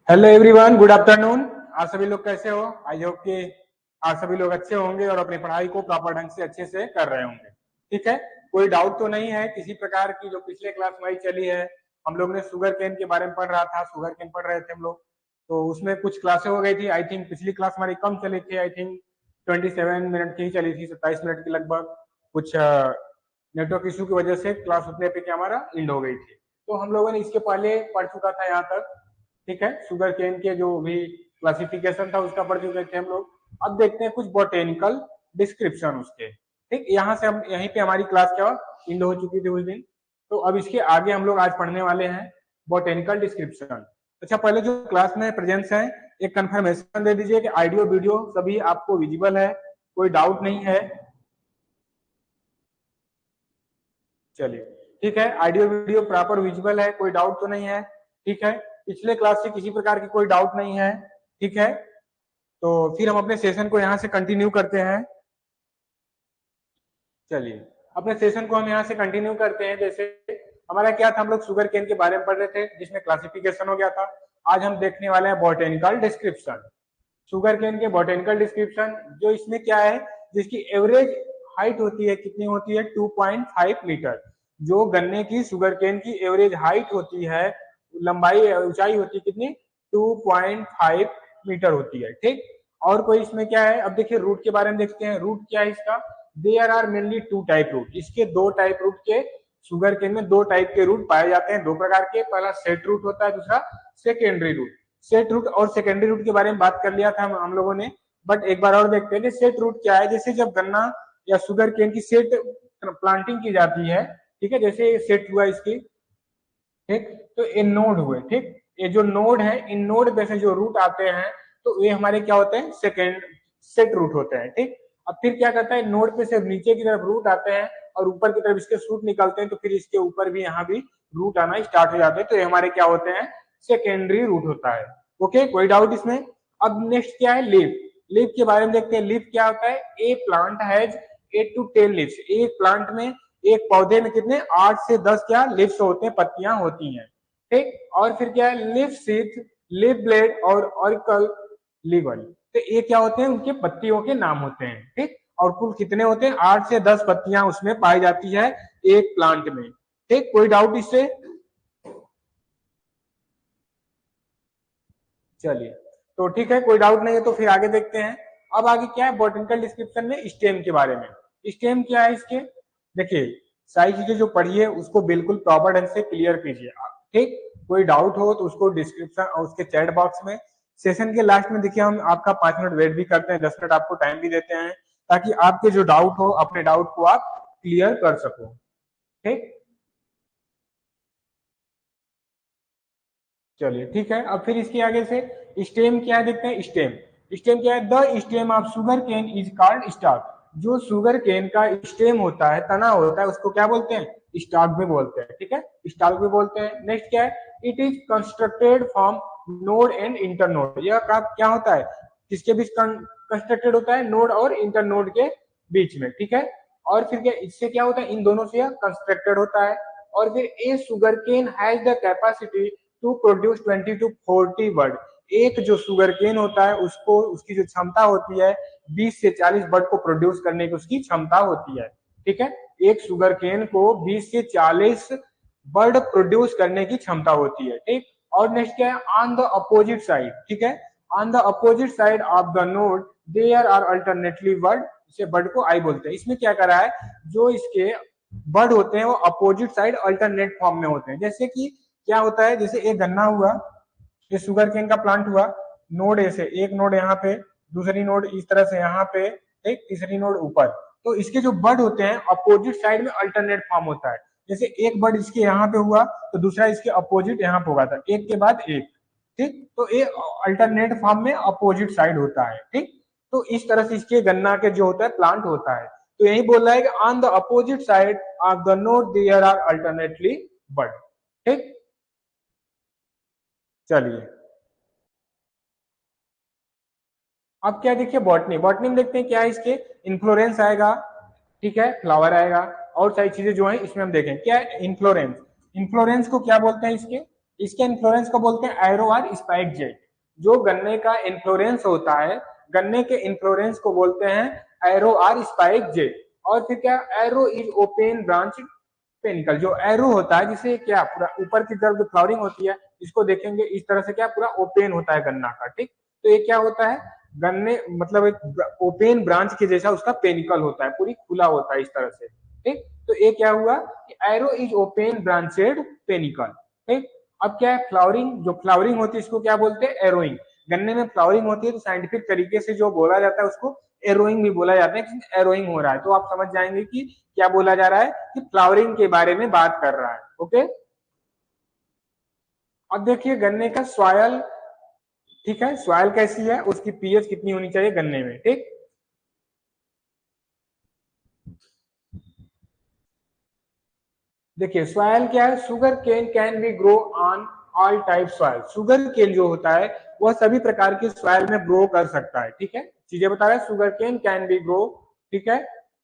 Hello everyone, good afternoon. आप सभी लोग कैसे हो? आई होप कि आप सभी लोग अच्छे होंगे और अपनी पढ़ाई को प्रॉपर ढंग से अच्छे से कर रहे होंगे। ठीक है, कोई डाउट तो नहीं है किसी प्रकार की? जो पिछले क्लास हमारी चली है, हम लोग ने शुगर केन के बारे में पढ़ रहा था, शुगर केन पढ़ रहे थे हम लोग। तो उसमें कुछ क्लासें हो गई थी। आई थिंक पिछली क्लास हमारी कम चली थी, आई थिंक 27 मिनट की ही चली थी, 27 मिनट की लगभग। कुछ नेटवर्क इशू की वजह से क्लास उतने पे कि हमारा एंड हो गई थी। तो हम लोगों ने इसके पहले पढ़ चुका था यहाँ तक। ठीक है, शुगर केन के जो भी क्लासिफिकेशन था उसका पढ़ चुके थे हम लोग। अब देखते हैं कुछ बोटेनिकल डिस्क्रिप्शन उसके। ठीक, यहाँ से हम यहीं पे हमारी क्लास क्या एंड हो चुकी थी उस दिन। तो अब इसके आगे हम लोग आज पढ़ने वाले हैं बोटेनिकल डिस्क्रिप्शन। अच्छा, पहले जो क्लास में प्रेजेंस है, एक कंफर्मेशन दे दीजिए कि ऑडियो वीडियो सभी आपको विजिबल है, कोई डाउट नहीं है। चलिए ठीक है, ऑडियो वीडियो प्रॉपर विजिबल है, कोई डाउट तो नहीं है। ठीक है, पिछले क्लास से किसी प्रकार की कोई डाउट नहीं है। ठीक है, तो फिर हम अपने सेशन को यहाँ से कंटिन्यू करते हैं। चलिए, अपने सेशन को हम यहाँ से कंटिन्यू करते हैं। जैसे हमारा क्या था, हम लोग शुगर केन के बारे में पढ़ रहे थे जिसमें क्लासिफिकेशन हो गया था। आज हम देखने वाले हैं बॉटेनिकल डिस्क्रिप्शन। शुगर केन के बॉटेनिकल डिस्क्रिप्शन, जो इसमें क्या है, जिसकी एवरेज हाइट होती है, कितनी होती है? 2.5 मीटर। जो गन्ने की शुगर केन की एवरेज हाइट होती है, लंबाई ऊंचाई होती है कितनी? 2.5 मीटर होती है। ठीक, और कोई इसमें क्या है? अब देखिए रूट के बारे में देखते हैं। रूट क्या है इसका? There are mainly two type root. इसके दो टाइप रूट के, शुगर केन में दो टाइप के रूट पाए जाते हैं, दो प्रकार के। पहला सेट रूट होता है, दूसरा सेकेंडरी रूट। सेट रूट और सेकेंडरी रूट के बारे में बात कर लिया था हम लोगों ने, बट एक बार और देखते हैं कि सेट रूट क्या है। जैसे जब गन्ना या शुगर केन की सेट प्लांटिंग की जाती है, ठीक है, जैसे सेट हुआ इसकी, ठीक, तो ये नोड हुए। ठीक, ये जो नोड है, इन नोड पे से जो रूट आते हैं, तो ये हमारे क्या होते हैं? सेकेंड सेट रूट होते हैं। ठीक, अब फिर क्या करता है, नोड पे से नीचे की तरफ रूट आते हैं और ऊपर की तरफ इसके शूट निकलते हैं, तो फिर इसके ऊपर भी यहाँ भी रूट आना स्टार्ट हो जाते हैं, तो ये हमारे क्या होते हैं? सेकेंडरी रूट होता है। ओके, कोई डाउट इसमें? अब नेक्स्ट क्या है? लीफ। लीफ के बारे में देखते हैं। लीफ क्या होता है? ए प्लांट हैज 8 to 10 लीव्स। एक प्लांट में, एक पौधे में कितने? 8 से 10 क्या लिव्स होते हैं, पत्तियां होती हैं। ठीक, और फिर क्या है? लिव सीथ, लिव ब्लेड और ऑरिकल लीगल। तो ये क्या होते हैं? उनके पत्तियों के नाम होते हैं। ठीक, और कुल कितने होते हैं? 8 से 10 पत्तियां उसमें पाई जाती है एक प्लांट में। ठीक, कोई डाउट इससे? चलिए, तो ठीक है, कोई डाउट नहीं है, तो फिर आगे देखते हैं। अब आगे क्या है बॉटनिकल डिस्क्रिप्शन में? स्टेम के बारे में। स्टेम क्या है इसके? देखिए, सारी चीजें जो पढ़ी है उसको बिल्कुल प्रॉपर ढंग से क्लियर कीजिए। ठीक, कोई डाउट हो तो उसको डिस्क्रिप्शन और उसके चैट बॉक्स में, सेशन के लास्ट में देखिए हम आपका 5 मिनट वेट भी करते हैं, 10 मिनट आपको टाइम भी देते हैं, ताकि आपके जो डाउट हो, अपने डाउट को आप क्लियर कर सको। ठीक, चलिए ठीक है। अब फिर इसके आगे से स्टेम क्या है देखते हैं। स्टेम, स्टेम क्या है? The stem of sugar cane is called stalk. जो शुगर केन का स्टेम होता है, तना होता है, उसको क्या बोलते हैं? स्टॉक भी बोलते हैं। ठीक है, स्टॉक भी बोलते हैं। नेक्स्ट क्या है? It is constructed from node and internode. यह क्या होता है? किसके बीच कंस्ट्रक्टेड होता है? नोड और इंटरनोड के बीच में। ठीक है, और फिर क्या इससे क्या होता है? इन दोनों से कंस्ट्रक्टेड होता है। और फिर a sugarcane has the capacity to produce 20 to 40 bud. एक जो शुगर केन होता है, उसको, उसकी जो क्षमता होती है, 20 से 40 बर्ड को प्रोड्यूस करने की उसकी क्षमता होती है। ठीक है, एक शुगर केन को 20 से 40 बर्ड प्रोड्यूस करने की क्षमता होती है। ठीक, और नेक्स्ट क्या है? On the opposite side. ठीक है, on the opposite side of the node there are alternately bud. इसे बर्ड को आई बोलते हैं। इसमें क्या करा है, जो इसके बर्ड होते हैं वो अपोजिट साइड अल्टरनेट फॉर्म में होते हैं। जैसे कि क्या होता है, जैसे एक गन्ना हुआ, ये शुगर केन का प्लांट हुआ, नोड ऐसे, एक नोड यहाँ पे, दूसरी नोड इस तरह से यहाँ पे, एक तीसरी नोड ऊपर। तो इसके जो बर्ड होते हैं अपोजिट साइड में अल्टरनेट फॉर्म होता है। जैसे एक बर्ड इसके यहाँ पे हुआ तो दूसरा इसके अपोजिट यहाँ पे होगा था, एक के बाद एक। ठीक, तो ये अल्टरनेट फॉर्म में अपोजिट साइड होता है। ठीक, तो इस तरह से इसके गन्ना के जो होता है प्लांट होता है। तो यही बोल रहा है कि on the opposite side of the node there are alternately bud. ठीक, चलिए अब क्या देखिए, बॉटनी। बॉटनी में देखते हैं क्या है इसके? इन्फ्लोरेंस आएगा, ठीक है, फ्लावर आएगा, और सारी चीजें जो है इसमें हम देखें क्या है? इन्फ्लोरेंस। इन्फ्लोरेंस को क्या बोलते हैं इसके? इसके इन्फ्लोरेंस को बोलते हैं एरो और स्पाइक जेट। जो गन्ने का इन्फ्लोरेंस होता है, गन्ने के इन्फ्लोरेंस को बोलते हैं एरो और स्पाइक जेट। और फिर क्या, arrow is open branch panicle. जो एरो होता है जिसे क्या पूरा ऊपर की तरफ जो फ्लावरिंग होती है, इसको देखेंगे इस तरह से क्या पूरा ओपन होता है गन्ना का, ठीक। तो ये क्या होता है, गन्ने मतलब एक ओपन ब्रांच के जैसा उसका पेनिकल होता है, पूरी खुला होता है इस तरह से, ठीक। तो ये क्या हुआ, arrow is open branched panicle, ठीक। अब क्या है, फ्लावरिंग, जो फ्लावरिंग होती है इसको क्या बोलते हैं, एरोइंग। गन्ने में फ्लावरिंग होती है तो साइंटिफिक तरीके से जो बोला जाता है उसको एरोइंग भी बोला जाता है, कि एरोइंग हो रहा है। तो आप समझ जाएंगे कि क्या बोला जा रहा है, कि फ्लावरिंग के बारे में बात कर रहा है, ओके। अब देखिए गन्ने का सॉयल, ठीक है, सॉयल कैसी है, उसकी पीएच कितनी होनी चाहिए गन्ने में, ठीक। देखिए सॉयल क्या है, sugar cane can be grow on all type soil. Sugar cane जो होता है वह सभी प्रकार के सॉयल में ग्रो कर सकता है, ठीक है। चीजें बता रहे हैं, sugar cane can be grow, ठीक है,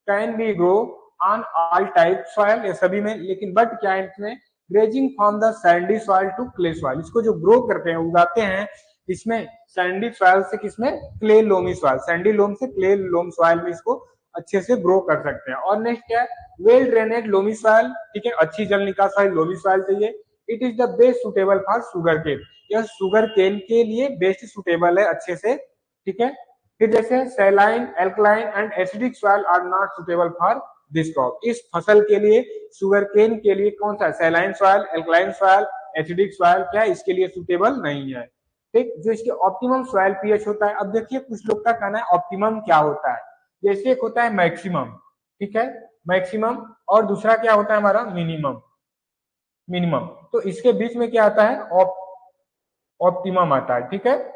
can be grow on all type soil, ये सभी में, लेकिन बट क्या है इसमें, grazing from the sandy soil to clay soil. इसको जो ग्रो करते हैं, उगाते हैं, इसमें सैंडी सॉइल से किसमें, क्ले लोमी सॉइल, सैंडी लोम से क्ले लोम सॉइल में इसको अच्छे से ग्रो कर सकते हैं। और नेक्स्ट क्या है, वेल ड्रेनेड लोमी सॉइल, ठीक है, अच्छी जल निकास वाली लोमी सॉइल चाहिए। It is the best suitable for sugar cane, यह शुगर केन के लिए बेस्ट सुटेबल है अच्छे से, ठीक है। फिर जैसे saline, alkaline and acidic soil are not suitable for this crop. इस फसल के लिए, शुगर केन के लिए कौन सा, saline soil, alkaline soil, acidic soil क्या है, इसके लिए सुटेबल नहीं है, ठीक। जो इसके ऑप्टिमम सॉइल पीएच होता है, अब देखिए कुछ लोग का कहना है ऑप्टिमम क्या होता है, जैसे एक होता है मैक्सिमम, ठीक है, मैक्सिमम, और दूसरा क्या होता है हमारा मिनिमम, मिनिमम। तो इसके बीच में क्या आता है, ऑप्टिमम आता है, ठीक है।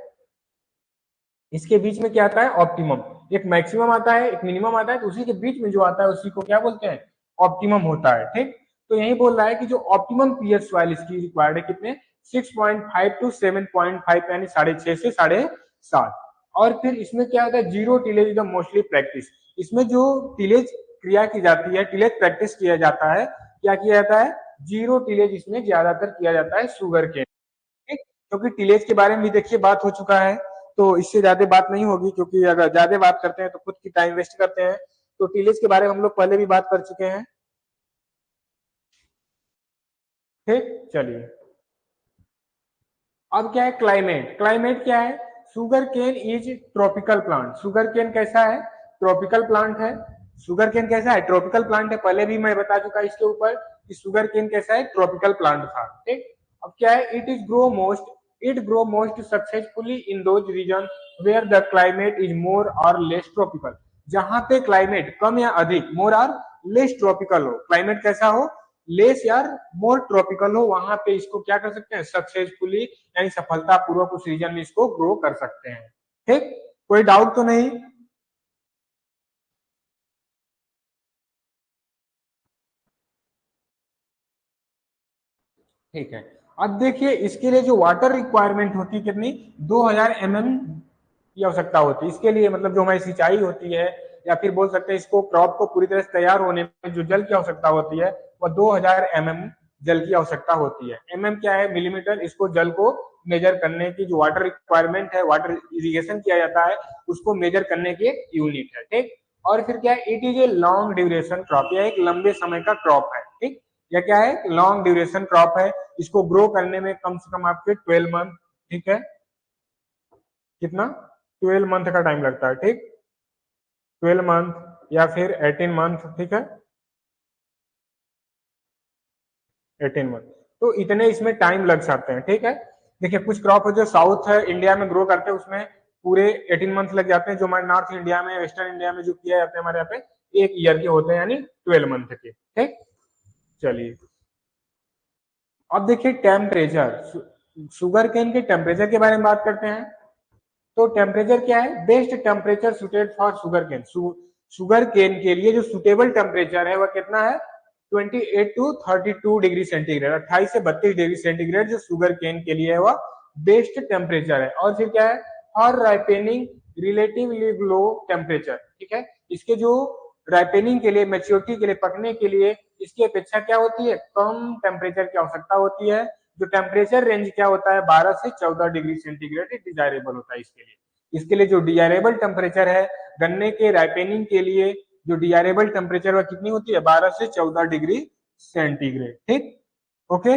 इसके बीच में क्या आता है, ऑप्टिमम। एक मैक्सिमम आता है, एक मिनिमम आता है, तो उसी के बीच में जो आता है उसी को क्या बोलते हैं, ऑप्टिमम होता है, ठीक। तो यही बोल रहा है कि जो ऑप्टिमम पीएच सॉइल इसकी रिक्वायर्ड है कितने, 6.5 टू 7.5, यानी 6.5 से 7.5। और फिर इसमें क्या होता है, zero tillage is the mostly practice. इसमें जो टिलेज क्रिया की जाती है, टिलेज प्रैक्टिस किया जाता है, क्या किया जाता है, जीरो टिलेज इसमें ज्यादातर किया जाता है शुगर के, ठीक। क्योंकि टिलेज के बारे में भी देखिए बात हो चुका है, तो इससे ज्यादा बात नहीं होगी, क्योंकि अगर ज्यादा बात करते हैं तो खुद की टाइम वेस्ट करते हैं। तो टिलेज के बारे में हम लोग पहले भी बात कर चुके हैं, ठीक। चलिए, अब क्या है, क्लाइमेट। क्लाइमेट क्या है, sugar cane is tropical plant. Sugar cane कैसा है, ट्रॉपिकल प्लांट है। शुगर केन कैसा है, ट्रॉपिकल प्लांट है। पहले भी मैं बता चुका इसके ऊपर कि शुगर केन कैसा है, ट्रॉपिकल प्लांट था, ठीक। अब क्या है, it grow most successfully in those region where the climate is more और लेस ट्रॉपिकल। जहां पे क्लाइमेट कम या अधिक, मोर और लेस ट्रॉपिकल हो, क्लाइमेट कैसा हो, लेस या मोर ट्रॉपिकल हो, वहां पे इसको क्या कर सकते हैं, सक्सेसफुली यानी सफलता पूर्वक उस रीजन में इसको ग्रो कर सकते हैं, ठीक। कोई डाउट तो नहीं। ठीक है, अब देखिए इसके लिए जो वाटर रिक्वायरमेंट होती है कितनी, 2000 mm की आवश्यकता होती है इसके लिए, मतलब जो हमारी सिंचाई होती है, या फिर बोल सकते हैं इसको क्रॉप को पूरी तरह से तैयार होने में जो जल की आवश्यकता होती है, वह 2000 mm जल की आवश्यकता होती है। क्या है, मिलीमीटर, इसको जल को मेजर करने की जो वाटर रिक्वायरमेंट है, वाटर इरिगेशन किया जाता है, उसको मेजर करने की एक यूनिट है, ठीक। और फिर क्या है, it is a long duration crop, यह एक लंबे समय का क्रॉप है, ठीक। यह क्या है, लॉन्ग ड्यूरेशन क्रॉप है। इसको ग्रो करने में कम से कम आपके 12 मंथ, ठीक है, कितना, 12 मंथ का टाइम लगता है, ठीक। 12 मंथ या फिर 18 मंथ, ठीक है, 18 मंथ। तो इतने इसमें टाइम लग सकते हैं, ठीक है। देखिए कुछ क्रॉप है जो साउथ है इंडिया में ग्रो करते हैं, उसमें पूरे 18 मंथ लग जाते हैं। जो हमारे नॉर्थ इंडिया में, वेस्टर्न इंडिया में जो किया जाता है, हमारे यहाँ पे 1 ईयर के होते हैं, यानी 12 मंथ के, ठीक। चलिए, अब देखिए टेम्परेचर, शुगर केन के टेम्परेचर के बारे में बात करते हैं। तो टेम्परेचर क्या है, best temperature suited for sugar cane. Sugar cane के लिए जो सुटेबल टेम्परेचर है वह कितना है, 28 टू 32 डिग्री सेंटीग्रेड, 28 से 32 डिग्री सेंटीग्रेड जो शुगर केन के लिए है वह बेस्ट टेम्परेचर है। और फिर क्या है, for ripening relatively low temperature, ठीक है। इसके जो राइपेनिंग के लिए, मेच्योरिटी के लिए, पकने के लिए इसकी अपेक्षा क्या होती है, कम टेम्परेचर की आवश्यकता होती है। जो टेम्परेचर रेंज क्या होता है 12 से 14 डिग्री सेंटीग्रेड डिजायरेबल होता है इसके लिए जो डिजायरेबल टेम्परेचर है गन्ने के राइपेनिंग के लिए जो डिजायरेबल टेम्परेचर वह कितनी होती है 12 से 14 डिग्री सेंटीग्रेड। ठीक, ओके।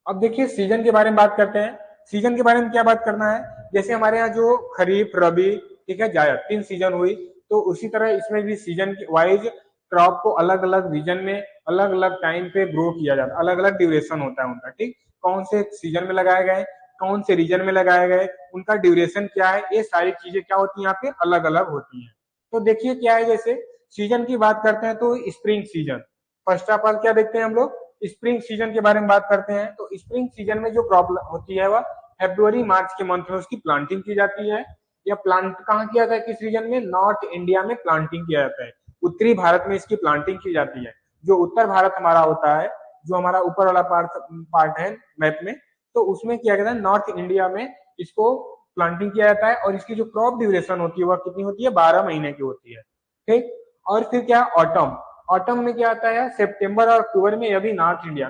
अब देखिए सीजन के बारे में बात करते हैं। सीजन के बारे में क्या बात करना है, जैसे हमारे यहाँ जो खरीफ रबी ठीक है जायद 3 सीजन हुई, तो उसी तरह इसमें भी सीजन वाइज क्रॉप को अलग अलग रीजन में अलग अलग टाइम पे ग्रो किया जाता है, अलग अलग ड्यूरेशन होता है उनका। ठीक, कौन से सीजन में लगाए गए, कौन से रीजन में लगाए गए, उनका ड्यूरेशन क्या है, ये सारी चीजें क्या होती है यहाँ पे अलग अलग होती है। तो देखिए क्या है, जैसे सीजन की बात करते हैं तो spring season, first of all क्या देखते हैं हम लोग, स्प्रिंग सीजन के बारे में बात करते हैं। तो स्प्रिंग सीजन में जो क्रॉप होती है वह फरवरी मार्च के मंथ में उसकी प्लांटिंग की जाती है। या प्लांट कहाँ किया जाता है, किस रीजन में, नॉर्थ इंडिया में प्लांटिंग किया जाता है, उत्तरी भारत में इसकी प्लांटिंग की जाती है। जो उत्तर भारत हमारा होता है, जो हमारा ऊपर वाला पार्ट है मैप में, तो उसमें किया जाता है नॉर्थ इंडिया में इसको प्लांटिंग किया जाता है। और इसकी जो क्रॉप ड्यूरेशन होती है वह कितनी होती है, 12 महीने की होती है। ठीक, और फिर क्या ऑटम, ऑटम में क्या आता है, सितंबर और अक्टूबर में। अभी नॉर्थ इंडिया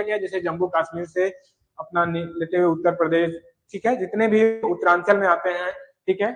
क्या है, जैसे जम्मू कश्मीर से अपना लेते हुए उत्तर प्रदेश, ठीक है, जितने भी उत्तरांचल में आते हैं, ठीक है,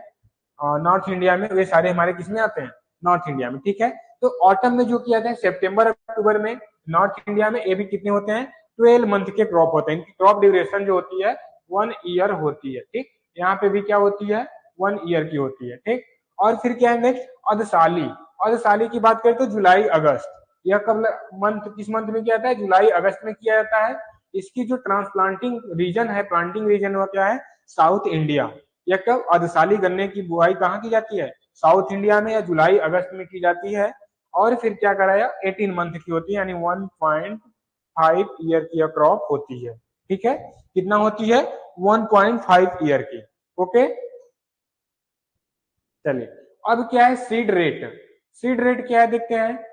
नॉर्थ इंडिया में, वे सारे हमारे किस में आते हैं, नॉर्थ इंडिया में। ठीक है, तो ऑटम में जो किया जाता है सितंबर अक्टूबर में, नॉर्थ इंडिया में ये भी कितने होते हैं, 12 मंथ के क्रॉप होते हैं। इनकी क्रॉप ड्यूरेशन जो होती है 1 ईयर होती है। ठीक, यहाँ पे भी क्या होती है, 1 ईयर की होती है। ठीक, और फिर क्या है नेक्स्ट, अर्धशाली। अर्धशाली की बात करें तो जुलाई अगस्त, यह कब मंथ, किस मंथ में किया जाता है, जुलाई अगस्त में किया जाता है। इसकी जो ट्रांसप्लांटिंग रीजन है, प्लांटिंग रीजन वो क्या है, साउथ इंडिया। यह कब, अर्धशाली गन्ने की बुआई कहाँ की जाती है, साउथ इंडिया में, या जुलाई अगस्त में की जाती है। और फिर क्या कराया, 18 मंथ की होती है, यानी 1.5 ईयर की क्रॉप होती है। ठीक है, कितना होती है, 1.5 ईयर की। ओके, चलिए अब क्या है सीड रेट। सीड रेट क्या है देखते हैं।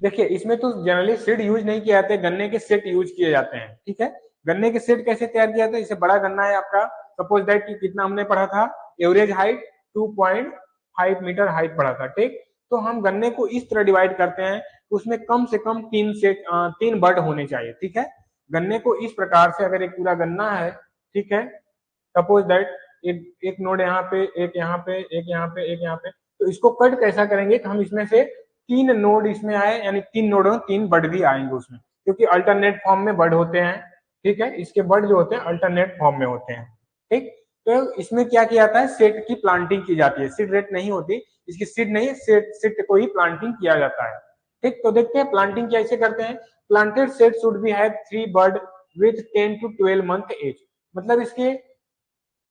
देखिए इसमें तो जनरली सीड यूज नहीं किया जाता है, गन्ने के सेट यूज किए जाते हैं। ठीक है, गन्ने के सेट कैसे तैयार किया जाता है, जैसे बड़ा गन्ना है आपका, सपोज दैट कि कितना हमने पढ़ा था, एवरेज हाइट 2.5 मीटर हाइट पढ़ा था। ठीक, तो हम गन्ने को इस तरह डिवाइड करते हैं, उसमें कम से कम 3 बड होने चाहिए। ठीक है, गन्ने को इस प्रकार से, अगर एक पूरा गन्ना है, ठीक है, सपोज दैट एक एक नोड यहाँ पे, एक यहाँ पे, एक यहाँ पे, एक यहाँ पे, तो इसको कट कैसा करेंगे कि हम इसमें से 3 नोड इसमें आए, यानी 3 नोड हो, 3 बड भी आएंगे उसमें, क्योंकि अल्टरनेट फॉर्म में बड होते हैं। ठीक है, इसके बड जो होते हैं अल्टरनेट फॉर्म में होते हैं। ठीक, तो इसमें क्या किया जाता है, सेट की प्लांटिंग की जाती है, सीड रेट नहीं होती, इसकी सीड नहीं, सेट को ही प्लांटिंग किया जाता है। ठीक, तो देखते हैं प्लांटिंग कैसे करते हैं। Planted set should be have 3 bud with 10 to 12 month age, मतलब इसके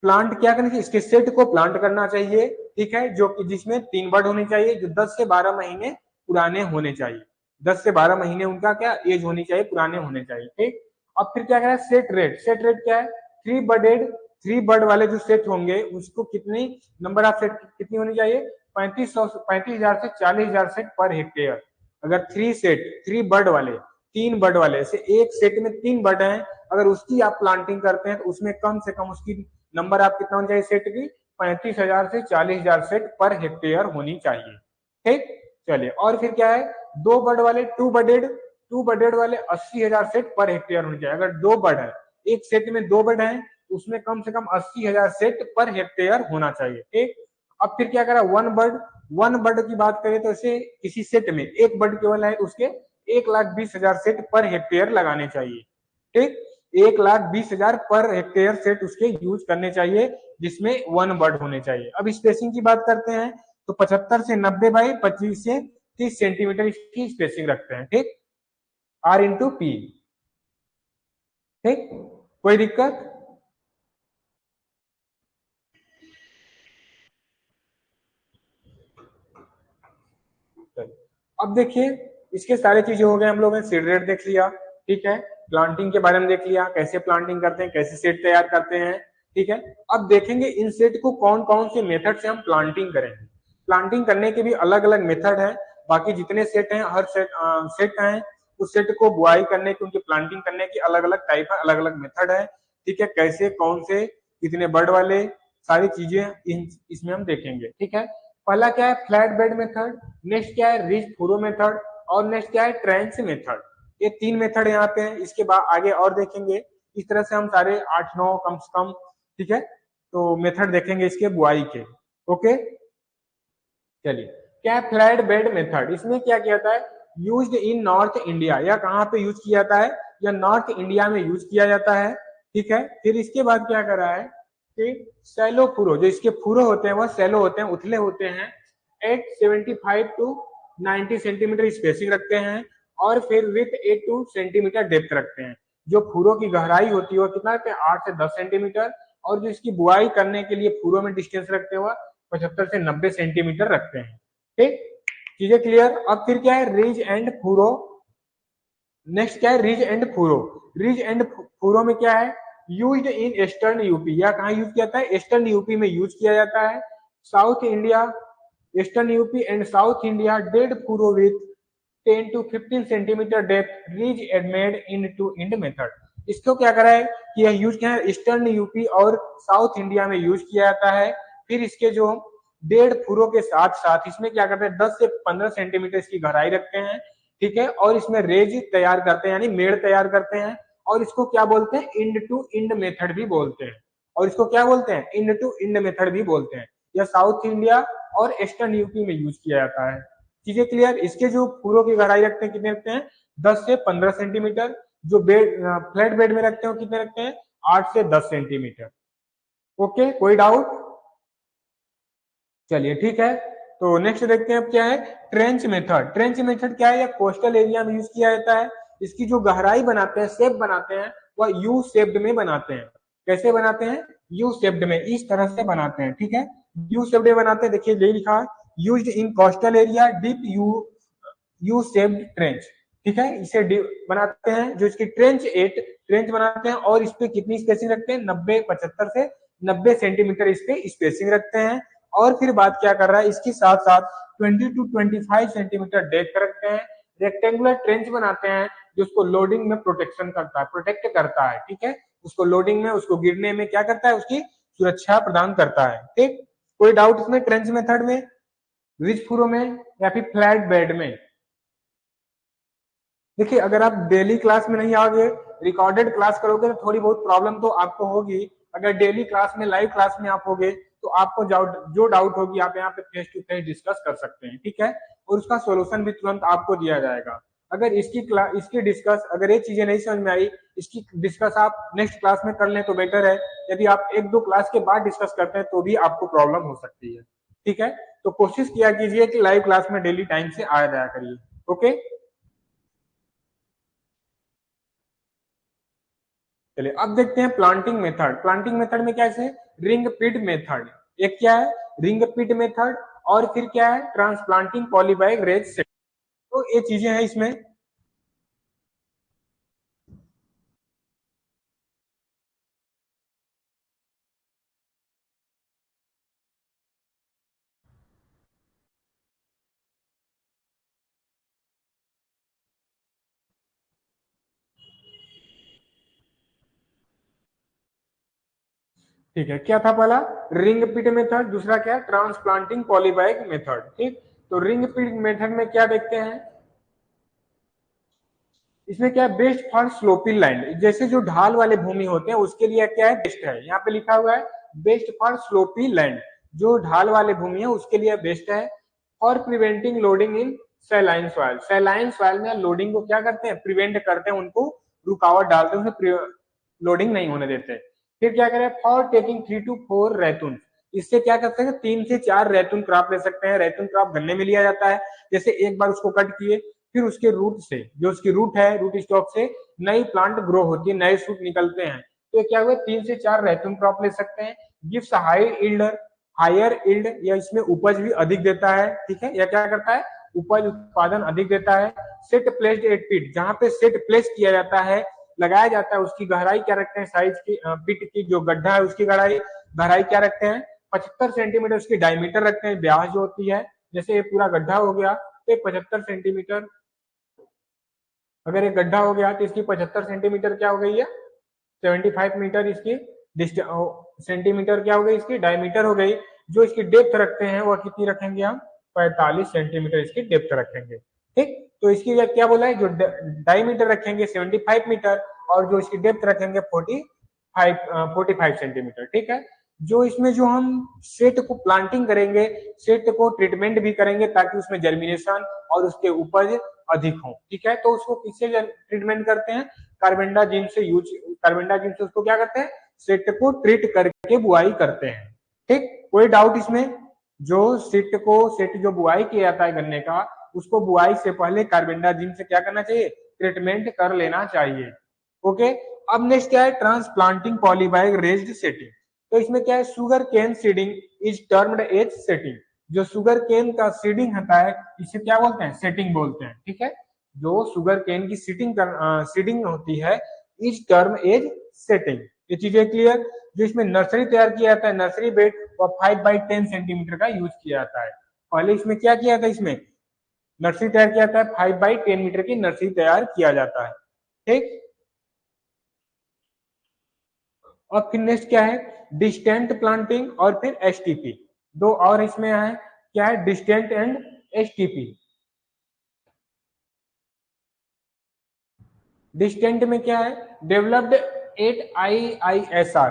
प्लांट क्या करना चाहिए, इसके सेट को प्लांट करना चाहिए। ठीक है, जो कि जिसमें 3 बर्ड होने चाहिए, जो 10 से 12 महीने पुराने होने चाहिए, 10 से 12 महीने उनका क्या एज होनी चाहिए, पुराने होने चाहिए। ठीक, अब फिर क्या करें, सेट रेट। सेट रेट क्या है, 3 बर्ड वाले जो सेट होंगे उसको कितनी नंबर ऑफ सेट कितनी होनी चाहिए, 35,000 से 40,000 सेट पर हेक्टेयर। अगर 3 बर्ड वाले, 3 बर्ड वाले से एक सेट में 3 बर्ड हैं, अगर उसकी आप प्लांटिंग करते हैं तो उसमें कम से कम उसकी नंबर आप कितना होना चाहिए सेट की, 35,000 से 40,000 सेट पर हेक्टेयर होनी चाहिए। ठीक, चलिए और फिर क्या है, 2 बर्ड वाले, टू बर्डेड वाले 80,000 सेट पर हेक्टेयर होनी चाहिए। अगर 2 बर्ड है, एक सेट में 2 बर्ड है, उसमें कम से कम 80,000 सेट पर हेक्टेयर होना चाहिए। ठीक, अब फिर क्या करा, 1 बर्ड की बात करें तो इसे किसी सेट में 1 बर्ड केवल है, उसके 1,20,000 सेट पर हेक्टेयर लगाने चाहिए। ठीक, 1,20,000 पर हेक्टेयर सेट उसके यूज करने चाहिए, जिसमें 1 बर्ड होने चाहिए। अब स्पेसिंग की बात करते हैं तो 75 से 90 बाई 25 से 30 सेंटीमीटर की स्पेसिंग रखते हैं। ठीक, R/P। ठीक, कोई दिक्कत। अब देखिए इसके सारे चीजें हो गए, हम लोगों ने सीड रेट देख लिया। ठीक है, प्लांटिंग के बारे में देख लिया, कैसे प्लांटिंग करते हैं, कैसे सेट तैयार करते हैं। ठीक है, अब देखेंगे इन सेट को कौन कौन से मेथड से हम प्लांटिंग करेंगे। प्लांटिंग करने के भी अलग अलग मेथड है, बाकी जितने सेट हैं, हर सेट है, उस सेट को बुआई करने की, उनकी प्लांटिंग करने की अलग अलग टाइप है, अलग अलग मेथड है। ठीक है, कैसे, कौन से, कितने बर्ड वाले, सारी चीजें इसमें हम देखेंगे। ठीक है, पहला क्या है, फ्लैट बेड मेथड, नेक्स्ट क्या है, रिज फूरो मेथड, और नेक्स्ट क्या है, ट्रेंच मेथड। ये 3 मेथड यहाँ पे है, इसके बाद आगे और देखेंगे। इस तरह से हम सारे 8-9 कम से कम, ठीक है, तो मेथड देखेंगे इसके बुआई के। ओके, चलिए, क्या है फ्लैट बेड मेथड? इसमें क्या किया जाता है, यूज्ड इन नॉर्थ इंडिया, या कहाँ पे यूज किया जाता है, या नॉर्थ इंडिया में यूज किया जाता है, ठीक है। फिर इसके बाद क्या करा है कि सैलो फुरो, जो इसके फुरो होते हैं वह सैलो होते हैं, उथले होते हैं, 875 टू 90 सेंटीमीटर स्पेसिंग रखते हैं, और फिर विथ 8 सेंटीमीटर डेप्थ रखते हैं। जो फुरो की गहराई होती है वो कितना रखते हैं, 8 से 10 सेंटीमीटर, और जो इसकी बुआई करने के लिए फुरो में डिस्टेंस रखते हैं वह 75 से 90 सेंटीमीटर रखते हैं। ठीक, चीजें क्लियर। अब फिर क्या है, रिज एंड फुरो। नेक्स्ट क्या है, रिज एंड फुरो। रिज एंड फुरो में क्या है, यूज्ड इन ईस्टर्न यूपी, या कहाँ यूज किया जाता है, ईस्टर्न यूपी में यूज किया जाता है। South India, eastern UP and South India dead furrow with 10 to 15 centimetre depth, ridge एडमेड इन टू इंड मेथड। इसको क्या करा है कि यह यूज किया है ईस्टर्न यूपी और साउथ इंडिया में यूज किया जाता है। फिर इसके जो डेढ़ फुरों के साथ साथ इसमें क्या करते हैं, 10 से 15 सेंटीमीटर इसकी गहराई रखते हैं, ठीक है, और इसमें रेज तैयार करते हैं, यानी मेड़ तैयार करते हैं, और इसको क्या बोलते हैं, इंड टू इंड मेथड भी बोलते हैं। और इसको क्या बोलते हैं, इंड टू इंड मेथड भी बोलते हैं। यह साउथ इंडिया और ईस्टर्न यूपी में यूज किया जाता है। चीजें क्लियर। इसके जो फुरों की गहराई रखते हैं, कितने रखते हैं, 10 से 15 सेंटीमीटर। जो बेड फ्लैट बेड में रखते हैं कितने रखते हैं, 8 से 10 सेंटीमीटर। ओके, कोई डाउट? चलिए ठीक है, तो नेक्स्ट देखते हैं अब क्या है, ट्रेंच मेथड। ट्रेंच मेथड क्या है, या कोस्टल एरिया में यूज किया जाता है। इसकी जो गहराई बनाते हैं, शेप बनाते हैं, वह यू शेप्ड में बनाते हैं। कैसे बनाते हैं, यू शेप्ड में, इस तरह से बनाते हैं, ठीक है, यू शेप्ड में बनाते हैं। देखिए ये लिखा है, used in coastal area deep U shaped trench, ठीक है, इसे बनाते हैं। जो इसकी ट्रेंच 8 ट्रेंच बनाते हैं, और इस पे कितनी स्पेसिंग रखते हैं, 75 से 90 सेंटीमीटर इस पे स्पेसिंग रखते हैं। और फिर बात क्या कर रहा है, इसके साथ साथ 20 to 25 सेंटीमीटर डेप्थ रखते हैं। रेक्टेंगुलर ट्रेंच बनाते हैं, जो उसको लोडिंग में प्रोटेक्शन करता है, प्रोटेक्ट करता है, ठीक है, उसको लोडिंग में, उसको गिरने में क्या करता है, उसकी सुरक्षा प्रदान करता है। ठीक, कोई डाउट इसमें, ट्रेंच मेथड में, रिज फुरो में, या फिर फ्लैट बेड में? देखिए, अगर आप डेली क्लास में नहीं आओगे, रिकॉर्डेड क्लास करोगे, तो थोड़ी बहुत प्रॉब्लम तो आपको होगी। अगर डेली क्लास में, लाइव क्लास में आप होगे, तो आपको जो डाउट होगी आप यहाँ पे फेस टू फेस डिस्कस कर सकते हैं, ठीक है, और उसका सोल्यूशन भी तुरंत आपको दिया जाएगा। अगर इसकी डिस्कस, अगर ये चीजें नहीं समझ में आई, इसकी डिस्कस आप नेक्स्ट क्लास में कर लें तो बेटर है। यदि आप 1-2 क्लास के बाद डिस्कस करते हैं तो भी आपको प्रॉब्लम हो सकती है, ठीक है। तो कोशिश किया कीजिए कि लाइव क्लास में डेली टाइम से आ जाया करिए। ओके, चलिए अब देखते हैं प्लांटिंग मेथड। प्लांटिंग मेथड में कैसे, रिंग पिट मेथड, एक क्या है, रिंग पिट मेथड, और फिर क्या है, ट्रांसप्लांटिंग पॉलीबैग रेज सेट। तो ये चीजें हैं इसमें। ठीक है, क्या था पहला, रिंग पिट मेथड, दूसरा क्या है, ट्रांसप्लांटिंग पॉलीबैग मेथड। ठीक, तो रिंग पिट मेथड में क्या देखते हैं, इसमें क्या है, बेस्ट फॉर स्लोपी लैंड, जैसे जो ढाल वाले भूमि होते हैं उसके लिए क्या है, बेस्ट है, यहाँ पे लिखा हुआ है बेस्ट फॉर स्लोपी लैंड, जो ढाल वाले भूमि है उसके लिए बेस्ट है। For preventing loading in saline soil, saline soil में लोडिंग को क्या करते हैं, प्रिवेंट करते हैं, उनको रुकावट डालते हैं, उसमें लोडिंग नहीं होने देते। फिर क्या करें, फॉर टेकिंग 3 to 4 रैतून, इससे क्या कर सकते हैं, 3 से 4 रैतून क्रॉप ले सकते हैं। रैतून क्रॉप गन्ने में लिया जाता है, जैसे एक बार उसको कट किए, फिर उसके रूट से, जो उसकी रूट है, रूट स्टॉक से नई प्लांट ग्रो होती है, नए सूट निकलते हैं। तो क्या हुआ, 3 से 4 रैतून क्रॉप ले सकते हैं। Gives high yield, higher yield, या इसमें उपज भी अधिक देता है, ठीक है, या क्या करता है, उपज उत्पादन अधिक देता है। सेट प्लेस्ड एट पिट, जहां पे सेट प्लेस किया जाता है, लगाया जाता है, उसकी गहराई क्या रखते हैं, साइज की पिट की जो गड्ढा है उसकी गहराई गहराई क्या रखते हैं, 75 सेंटीमीटर उसकी डायमीटर रखते हैं, ब्याज जो होती है, जैसे ये पूरा गड्ढा हो गया तो 75 सेंटीमीटर, अगर एक गड्ढा हो गया तो इसकी 75 सेंटीमीटर क्या हो गई है, 75 मीटर इसकी सेंटीमीटर क्या हो गई, इसकी डायमीटर हो गई। जो इसकी डेप्थ रखते हैं वह कितनी रखेंगे हम, 45 सेंटीमीटर इसकी डेप्थ रखेंगे। ठीक, तो इसकी क्या बोला है, जो डायमीटर रखेंगे 75 मीटर और जो इसकी डेप्थ रखेंगे 45 सेंटीमीटर, ठीक है। जो इसमें जो हम सेट को प्लांटिंग करेंगे, सेट को ट्रीटमेंट भी करेंगे ताकि उसमें जर्मिनेशन और उसके उपज अधिक हो, ठीक है। तो उसको किससे ट्रीटमेंट करते हैं, कार्बेंडाजिम से कार्बेंडाजिम से उसको क्या करते हैं, सेट को ट्रीट करके बुआई करते हैं, ठीक। कोई डाउट इसमें, जो सेट जो बुआई किया जाता है गन्ने का, उसको बुआई से पहले कार्बेंडाजिम से क्या करना चाहिए, ट्रीटमेंट कर लेना चाहिए, ओके। अब नेक्स्ट क्या है, ट्रांसप्लांटिंग पॉलीबाग रेज्ड सेटिंग। तो इसमें क्या है, sugar cane seeding is termed as setting. जो शुगर केन का सीडिंग होता है इसे क्या बोलते हैं, सेटिंग बोलते हैं, ठीक है। जो शुगर केन की सीडिंग होती है इज टर्म एज सेटिंग। ये चीजें क्लियर। जो इसमें नर्सरी तैयार किया जाता है, नर्सरी बेड और 5x10 सेंटीमीटर का यूज किया जाता है। पहले इसमें क्या किया था, इसमें नर्सरी तैयार किया जाता है, 5x10 मीटर की नर्सरी तैयार किया जाता है, ठीक। और फिर नेक्स्ट क्या है, डिस्टेंट प्लांटिंग और फिर एसटीपी। दो और इसमें है, क्या है, डिस्टेंट एंड एसटीपी। डिस्टेंट में क्या है, डेवलप्ड एट आईआईएसआर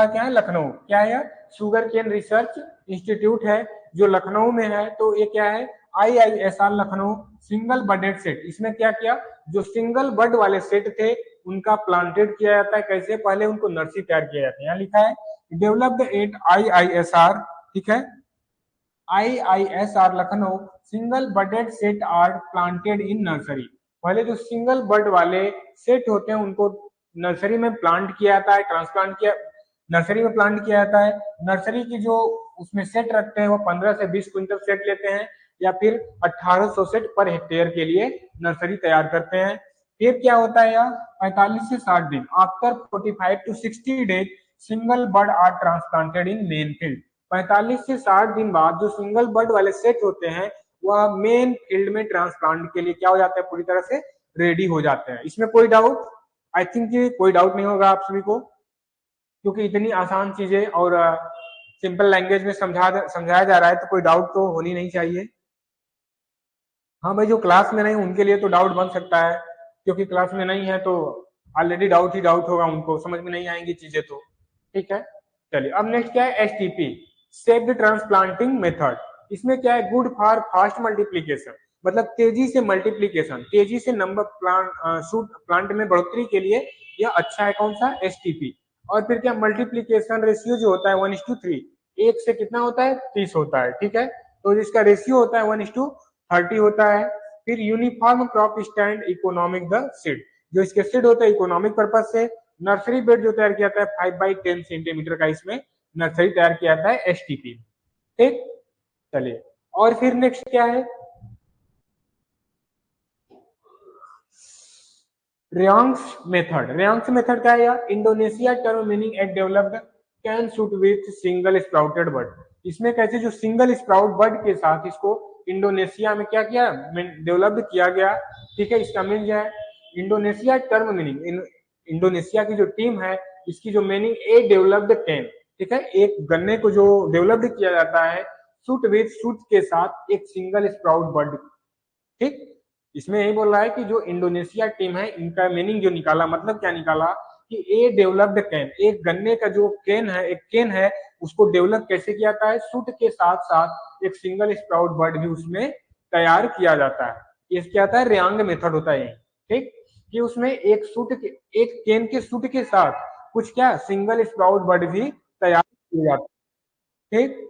क्या है, लखनऊ। क्या है, शुगर केन रिसर्च इंस्टीट्यूट है जो लखनऊ में है। तो ये क्या है, IISR Lucknow single budded set. इसमें क्या किया, जो सिंगल बड वाले सेट थे उनका प्लांटेड किया जाता है। कैसे, पहले उनको नर्सरी तैयार किया जाता है। यहाँ लिखा है डेवलप्ड एट आईआईएसआर, ठीक है, IISR Lucknow single budded set are planted in nursery. पहले जो सिंगल बर्ड वाले सेट होते हैं उनको नर्सरी में प्लांट किया जाता है, ट्रांसप्लांट किया, नर्सरी में प्लांट किया जाता है। नर्सरी की जो उसमें सेट रखते हैं वो 15 से 20 क्विंटल सेट लेते हैं, या फिर 1800 सेट पर हेक्टेयर के लिए नर्सरी तैयार करते हैं। फिर क्या होता है, यहाँ 45 से 60 दिन after 45 to 60 days single bud are transplanted in main field. 45 से 60 दिन बाद जो सिंगल बर्ड वाले सेट होते हैं वह मेन फील्ड में ट्रांसप्लांट के लिए क्या हो जाता है, पूरी तरह से रेडी हो जाते हैं। इसमें कोई डाउट, आई थिंक कोई डाउट नहीं होगा आप सभी को, क्योंकि इतनी आसान चीजें और सिंपल लैंग्वेज में समझाया जा रहा है, तो कोई डाउट तो होनी नहीं चाहिए। हाँ भाई, जो क्लास में नहीं उनके लिए तो डाउट बन सकता है, क्योंकि क्लास में नहीं है तो ऑलरेडी डाउट ही डाउट होगा, उनको समझ में नहीं आएंगी चीजें, तो ठीक है। चलिए अब नेक्स्ट क्या है, एसटीपी शेप्ड ट्रांसप्लांटिंग मेथड। इसमें क्या है, गुड फॉर फास्ट मल्टीप्लीकेशन, मतलब तेजी से मल्टीप्लीकेशन, तेजी से नंबर प्लांट में बढ़ोतरी के लिए यह अच्छा है। कौन सा, एसटीपी। और फिर क्या, मल्टीप्लीकेशन रेशियो जो होता है 1:3, एक से कितना होता है, 30 होता है, ठीक है। तो जिसका रेशियो होता है 1:30 होता है। फिर uniform crop stand economic the seed, जो इसके सीड होता है इकोनॉमिक पर्पज से। नर्सरी बेड जो तैयार किया जाता है 5x10 सेंटीमीटर का, इसमें नर्सरी तैयार किया जाता है, एसटीपी, ठीक। चलिए और फिर नेक्स्ट क्या है, रेयांग्स मेथड। रेयांग्स मेथड क्या है यार, Indonesia term meaning at developed can shoot with single sprouted bud. इसमें कैसे, जो सिंगल स्प्राउट बर्ड के साथ इसको इंडोनेशिया में क्या किया, डेवलप्ड किया गया, ठीक है। इसका मीनिंग है, इंडोनेशिया टर्म मीनिंग, इंडोनेशिया की जो टीम है इसकी जो मीनिंग ए डेवलप्ड कैन, ठीक है, एक गन्ने को जो डेवलप्ड किया जाता है शूट विथ शूट के साथ एक सिंगल स्प्राउट बर्ड, ठीक। इसमें यही बोल रहा है कि जो इंडोनेशिया टीम है इनका मीनिंग जो निकाला, मतलब क्या निकाला कि ए डेवलप्ड कैन, एक गन्ने का जो कैन है, एक कैन है, उसको डेवलप कैसे किया जाता है, शूट के साथ साथ एक सिंगल स्प्राउट बर्ड भी उसमें तैयार किया जाता है। ये क्या होता है, रेयांग मेथड होता है, ठीक। कि उसमें एक शूट के, एक कैन के शूट के साथ कुछ क्या सिंगल स्प्राउट बर्ड भी तैयार किया जाता है, ठीक।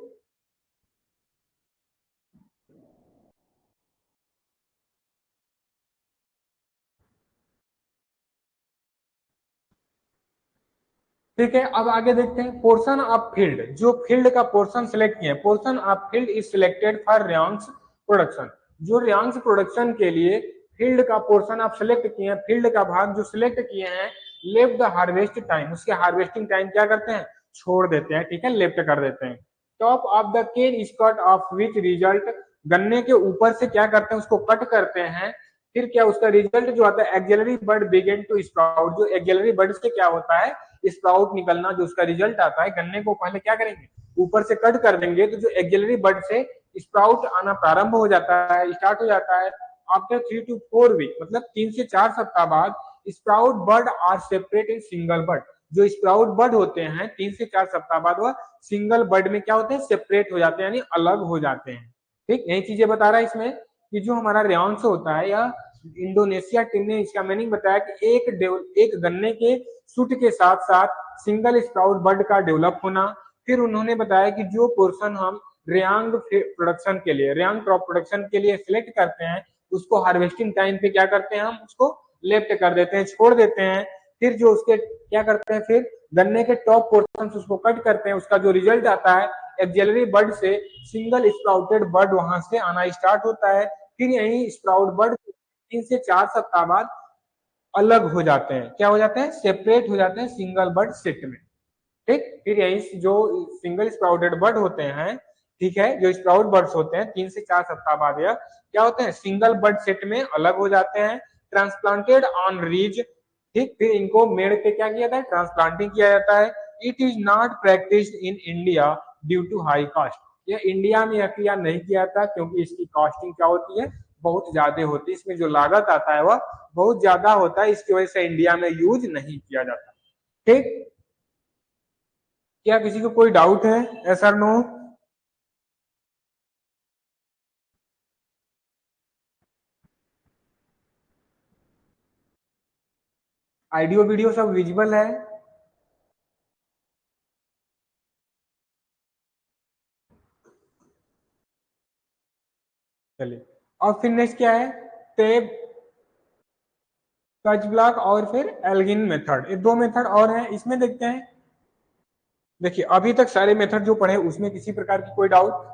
ठीक है, अब आगे देखते हैं पोर्शन ऑफ फील्ड। जो फील्ड का पोर्शन सिलेक्ट किए, portion of field is selected for ratoons production. जो रेयांग्स प्रोडक्शन के लिए फील्ड का पोर्शन आप सिलेक्ट किए हैं, फील्ड का भाग जो सिलेक्ट किए हैं, लेफ्ट द हार्वेस्ट टाइम, उसके हार्वेस्टिंग टाइम क्या करते हैं, छोड़ देते हैं, ठीक है, लेफ्ट कर देते हैं। Top of the cane scot of which result, गन्ने के ऊपर से क्या करते हैं, उसको कट करते हैं। फिर क्या उसका रिजल्ट जो आता है, axillary bud begin to sprout. जो एक्सिलरी बर्ड से क्या होता है, स्प्राउट निकलना, जो उसका रिजल्ट आता है, गन्ने को पहले क्या करेंगे, ऊपर से कट कर देंगे, तो जो एक्सिलरी बर्ड से स्प्राउट आना प्रारंभ हो जाता है, स्टार्ट हो जाता है। आफ्टर 3 to 4 वीक, मतलब 3 से 4 सप्ताह बाद sprout bud are separate in single bud. जो स्प्राउट बड होते हैं 3 से 4 सप्ताह बाद वह सिंगल बड में क्या होते हैं, सेपरेट हो जाते हैं, यानी अलग हो जाते हैं। ठीक, यही चीजें बता रहा है इसमें कि जो हमारा रेयॉन्स होता है, या इंडोनेशिया टीम ने इसका मीनिंग बताया कि एक गन्ने के सूट के साथ साथ सिंगल स्प्राउट बड का डेवलप होना। फिर उन्होंने बताया कि जो पोर्शन हम रेयांग प्रोडक्शन के लिए, रेयांग क्रॉप प्रोडक्शन के लिए सिलेक्ट करते हैं, उसको हार्वेस्टिंग टाइम पे क्या करते हैं, हम उसको लेफ्ट कर देते हैं, छोड़ देते हैं। फिर जो उसके क्या करते हैं, फिर गन्ने के टॉप पोर्शन उसको कट करते हैं, उसका जो रिजल्ट आता है एक्सिलरी बड से सिंगल स्प्राउटेड बड वहां से आना स्टार्ट होता है। फिर यही स्प्राउट बड 3 से 4 सप्ताह बाद अलग हो जाते हैं, क्या हो जाते हैं, सेपरेट हो जाते हैं सिंगल बड सेट में। ठीक, फिर यही जो सिंगल स्प्राउटेड बर्ड होते हैं, ठीक है, जो स्प्राउट बर्ड्स होते हैं 3 से 4 सप्ताह बाद यह क्या होते हैं, सिंगल बर्ड सेट में अलग हो जाते हैं, ट्रांसप्लांटेड ऑन रीज। ठीक, फिर इनको मेड़ पे क्या किया जाता है, ट्रांसप्लांटिंग किया जाता है। It is not practised in India due to high cost. यह इंडिया में किया नहीं किया था क्योंकि इसकी कॉस्टिंग क्या होती है, बहुत ज्यादा होती है, इसमें जो लागत आता है वह बहुत ज्यादा होता है, इसकी वजह से इंडिया में यूज नहीं किया जाता। ठीक, क्या किसी को कोई डाउट है, ऐसा नो? ऑडियो वीडियो सब विजिबल है? चलिए, और फिर नेक्स्ट क्या है, टेप, कच ब्लॉक और फिर एल्गिन मेथड, ये दो मेथड और हैं, इसमें देखते हैं। देखिए अभी तक सारे मेथड जो पढ़े उसमें किसी प्रकार की कोई डाउट?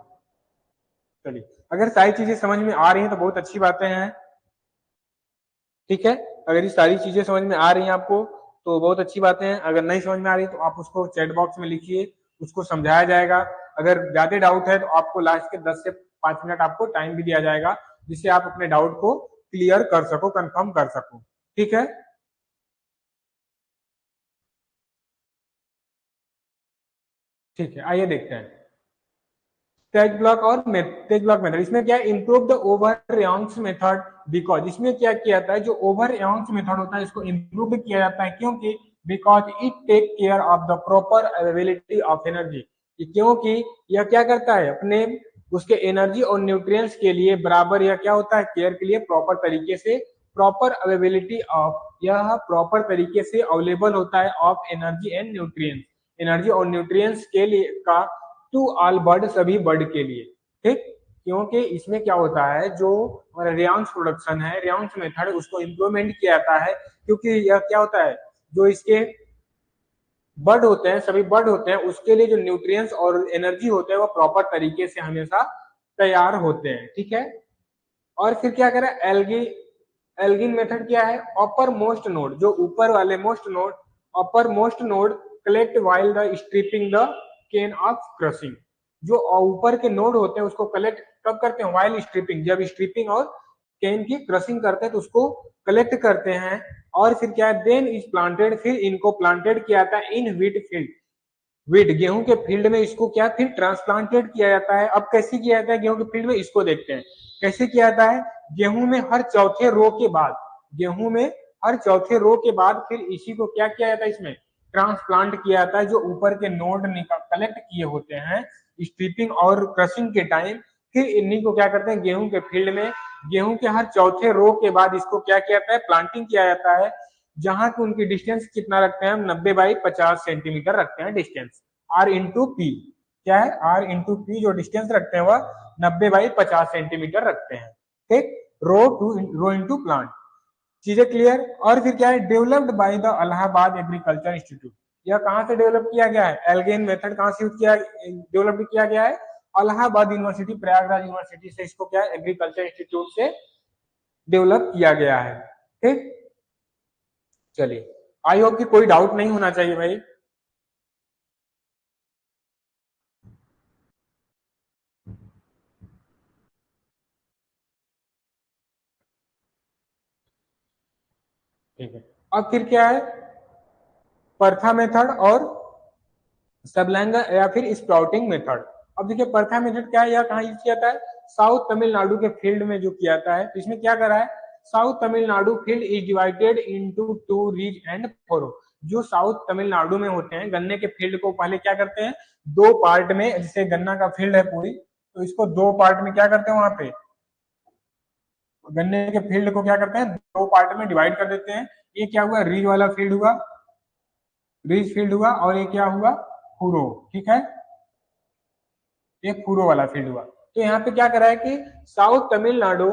चलिए, अगर सारी चीजें समझ में आ रही हैं तो बहुत अच्छी बातें हैं। ठीक है, अगर ये सारी चीजें समझ में आ रही हैं आपको तो बहुत अच्छी बातें हैं। अगर नहीं समझ में आ रही तो आप उसको चैट बॉक्स में लिखिए, उसको समझाया जाएगा। अगर ज्यादा डाउट है तो आपको लास्ट के 10 से 5 मिनट आपको टाइम भी दिया जाएगा, जिससे आप अपने डाउट को क्लियर कर सको, कंफर्म कर सको। ठीक है, ठीक है, आइए देखते हैं तेज ब्लॉक और तेज ब्लॉक मेथड। इसमें क्या है, improve the over ratoons method, because इसमें क्या किया जाता है, जो ओवर रेयांग्स मेथड होता है इसको इम्प्रूव किया जाता है, क्योंकि because it take care of the proper availability of energy. क्योंकि यह क्या करता है, अपने उसके एनर्जी और न्यूट्रिएंट्स के लिए बराबर यह क्या होता है, केयर के लिए प्रॉपर तरीके से, प्रॉपर अवेलेबिलिटी ऑफ, यह प्रॉपर तरीके से अवेलेबल होता है of energy and nutrients, energy और न्यूट्रिएंट्स के लिए का टू ऑल बर्ड, सभी बर्ड के लिए। ठीक, क्योंकि इसमें क्या होता है, जो रेयांश प्रोडक्शन है, रेयांश मेथड, उसको इम्प्लीमेंट किया जाता है, क्योंकि यह क्या होता है, जो इसके बर्ड होते हैं, सभी बर्ड होते हैं, उसके लिए जो न्यूट्रिएंट्स और एनर्जी होते हैं वो प्रॉपर तरीके से हमेशा तैयार होते हैं। ठीक है, और फिर क्या करें, एल्गी, एल्गिन मेथड क्या है, अपर मोस्ट नोड, जो ऊपर वाले most node, upper most node collect while the stripping the cane of crushing. जो ऊपर के नोड होते हैं उसको कलेक्ट कब करते हैं, वाइल स्ट्रिपिंग, जब स्ट्रिपिंग और केन की क्रशिंग करते हैं तो उसको कलेक्ट करते हैं। और फिर क्या है, देन इज प्लांटेड, फिर इनको प्लांटेड किया जाता है इन व्हीट फील्ड, व्हीट गेहूं के फील्ड में, इसको क्या फिर ट्रांसप्लांटेड किया जाता है। अब कैसे किया जाता है गेहूं के फील्ड में, इसको देखते हैं कैसे किया जाता है। गेहूं में हर चौथे रो के बाद, गेहूं में हर चौथे रो के बाद फिर इसी को क्या किया जाता है, इसमें ट्रांसप्लांट किया जाता है, जो ऊपर के नोड कलेक्ट किए होते हैं स्ट्रिपिंग और क्रशिंग के टाइम, फिर इन्हीं को क्या करते हैं गेहूं के फील्ड में, गेहूं के हर चौथे रो के बाद इसको क्या किया जाता है, प्लांटिंग किया जाता है, जहां की उनकी डिस्टेंस कितना रखते हैं हम, 90x50 सेंटीमीटर रखते हैं डिस्टेंस, आर इंटू पी, क्या है, आर इंटू पी जो डिस्टेंस रखते हैं वह 90x50 सेंटीमीटर रखते हैं। ठीक, रो इंटू प्लांट, चीजें क्लियर। और फिर क्या है, developed by the Allahabad agriculture institute, यह कहां से डेवलप किया गया है, एल्गेन मेथड कहां से यूज किया, डेवलप किया गया है, इलाहाबाद यूनिवर्सिटी, प्रयागराज यूनिवर्सिटी से इसको क्या है, एग्रीकल्चर इंस्टीट्यूट से डेवलप किया गया है। ठीक, चलिए, आई होप कि कोई डाउट नहीं होना चाहिए भाई। ठीक है, अब फिर क्या है, परथा मेथड और सबलैंगा या फिर स्प्राउटिंग मेथड। अब देखिए परथा मेथड क्या है, यह कहाँ यूज किया जाता है, साउथ तमिलनाडु के फील्ड में जो किया जाता है, तो इसमें क्या करा है, south Tamil Nadu field is divided into two ridge and furrow. जो साउथ तमिलनाडु में होते हैं गन्ने के फील्ड को पहले क्या करते हैं, दो पार्ट में, जैसे गन्ना का फील्ड है पूरी, तो इसको दो पार्ट में क्या करते हैं, वहां पे गन्ने के फील्ड को क्या करते हैं, दो पार्ट में डिवाइड कर देते हैं। ये क्या हुआ, रीज वाला फील्ड हुआ, रीज फील्ड हुआ, और ये क्या हुआ, फूरो, ठीक है, ये फूरो वाला फील्ड हुआ। तो यहाँ पे क्या करा है कि south Tamil Nadu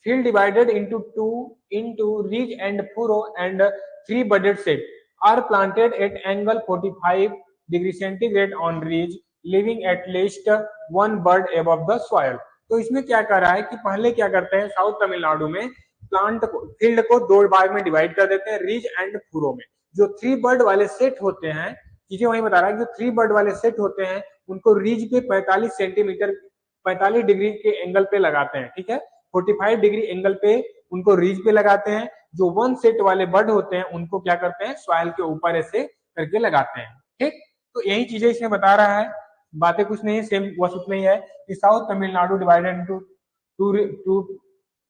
field divided into ridge and furrow and 3 budded set are planted at angle 45 degree centigrade on ridge, leaving at least one bud above the soil। तो इसमें क्या कर रहा है कि पहले क्या करते हैं, साउथ तमिलनाडु में प्लांट को, फील्ड को दो भाग में डिवाइड कर देते हैं, रीज एंड फूरो में। जो 3 बर्ड वाले सेट होते हैं, चीजें वही बता रहा है, जो 3 बर्ड वाले सेट होते हैं उनको रीज पे 45 सेंटीमीटर 45 डिग्री के एंगल पे लगाते हैं, ठीक है, 45 डिग्री एंगल पे उनको रीज पे लगाते हैं। जो 1 सेट वाले बर्ड होते हैं उनको क्या करते हैं, सॉइल के ऊपर ऐसे करके लगाते हैं, ठीक। तो यही चीजें इसमें बता रहा है, बातें कुछ नहीं है, सेम बस उतना ही है कि south Tamil Nadu divided into two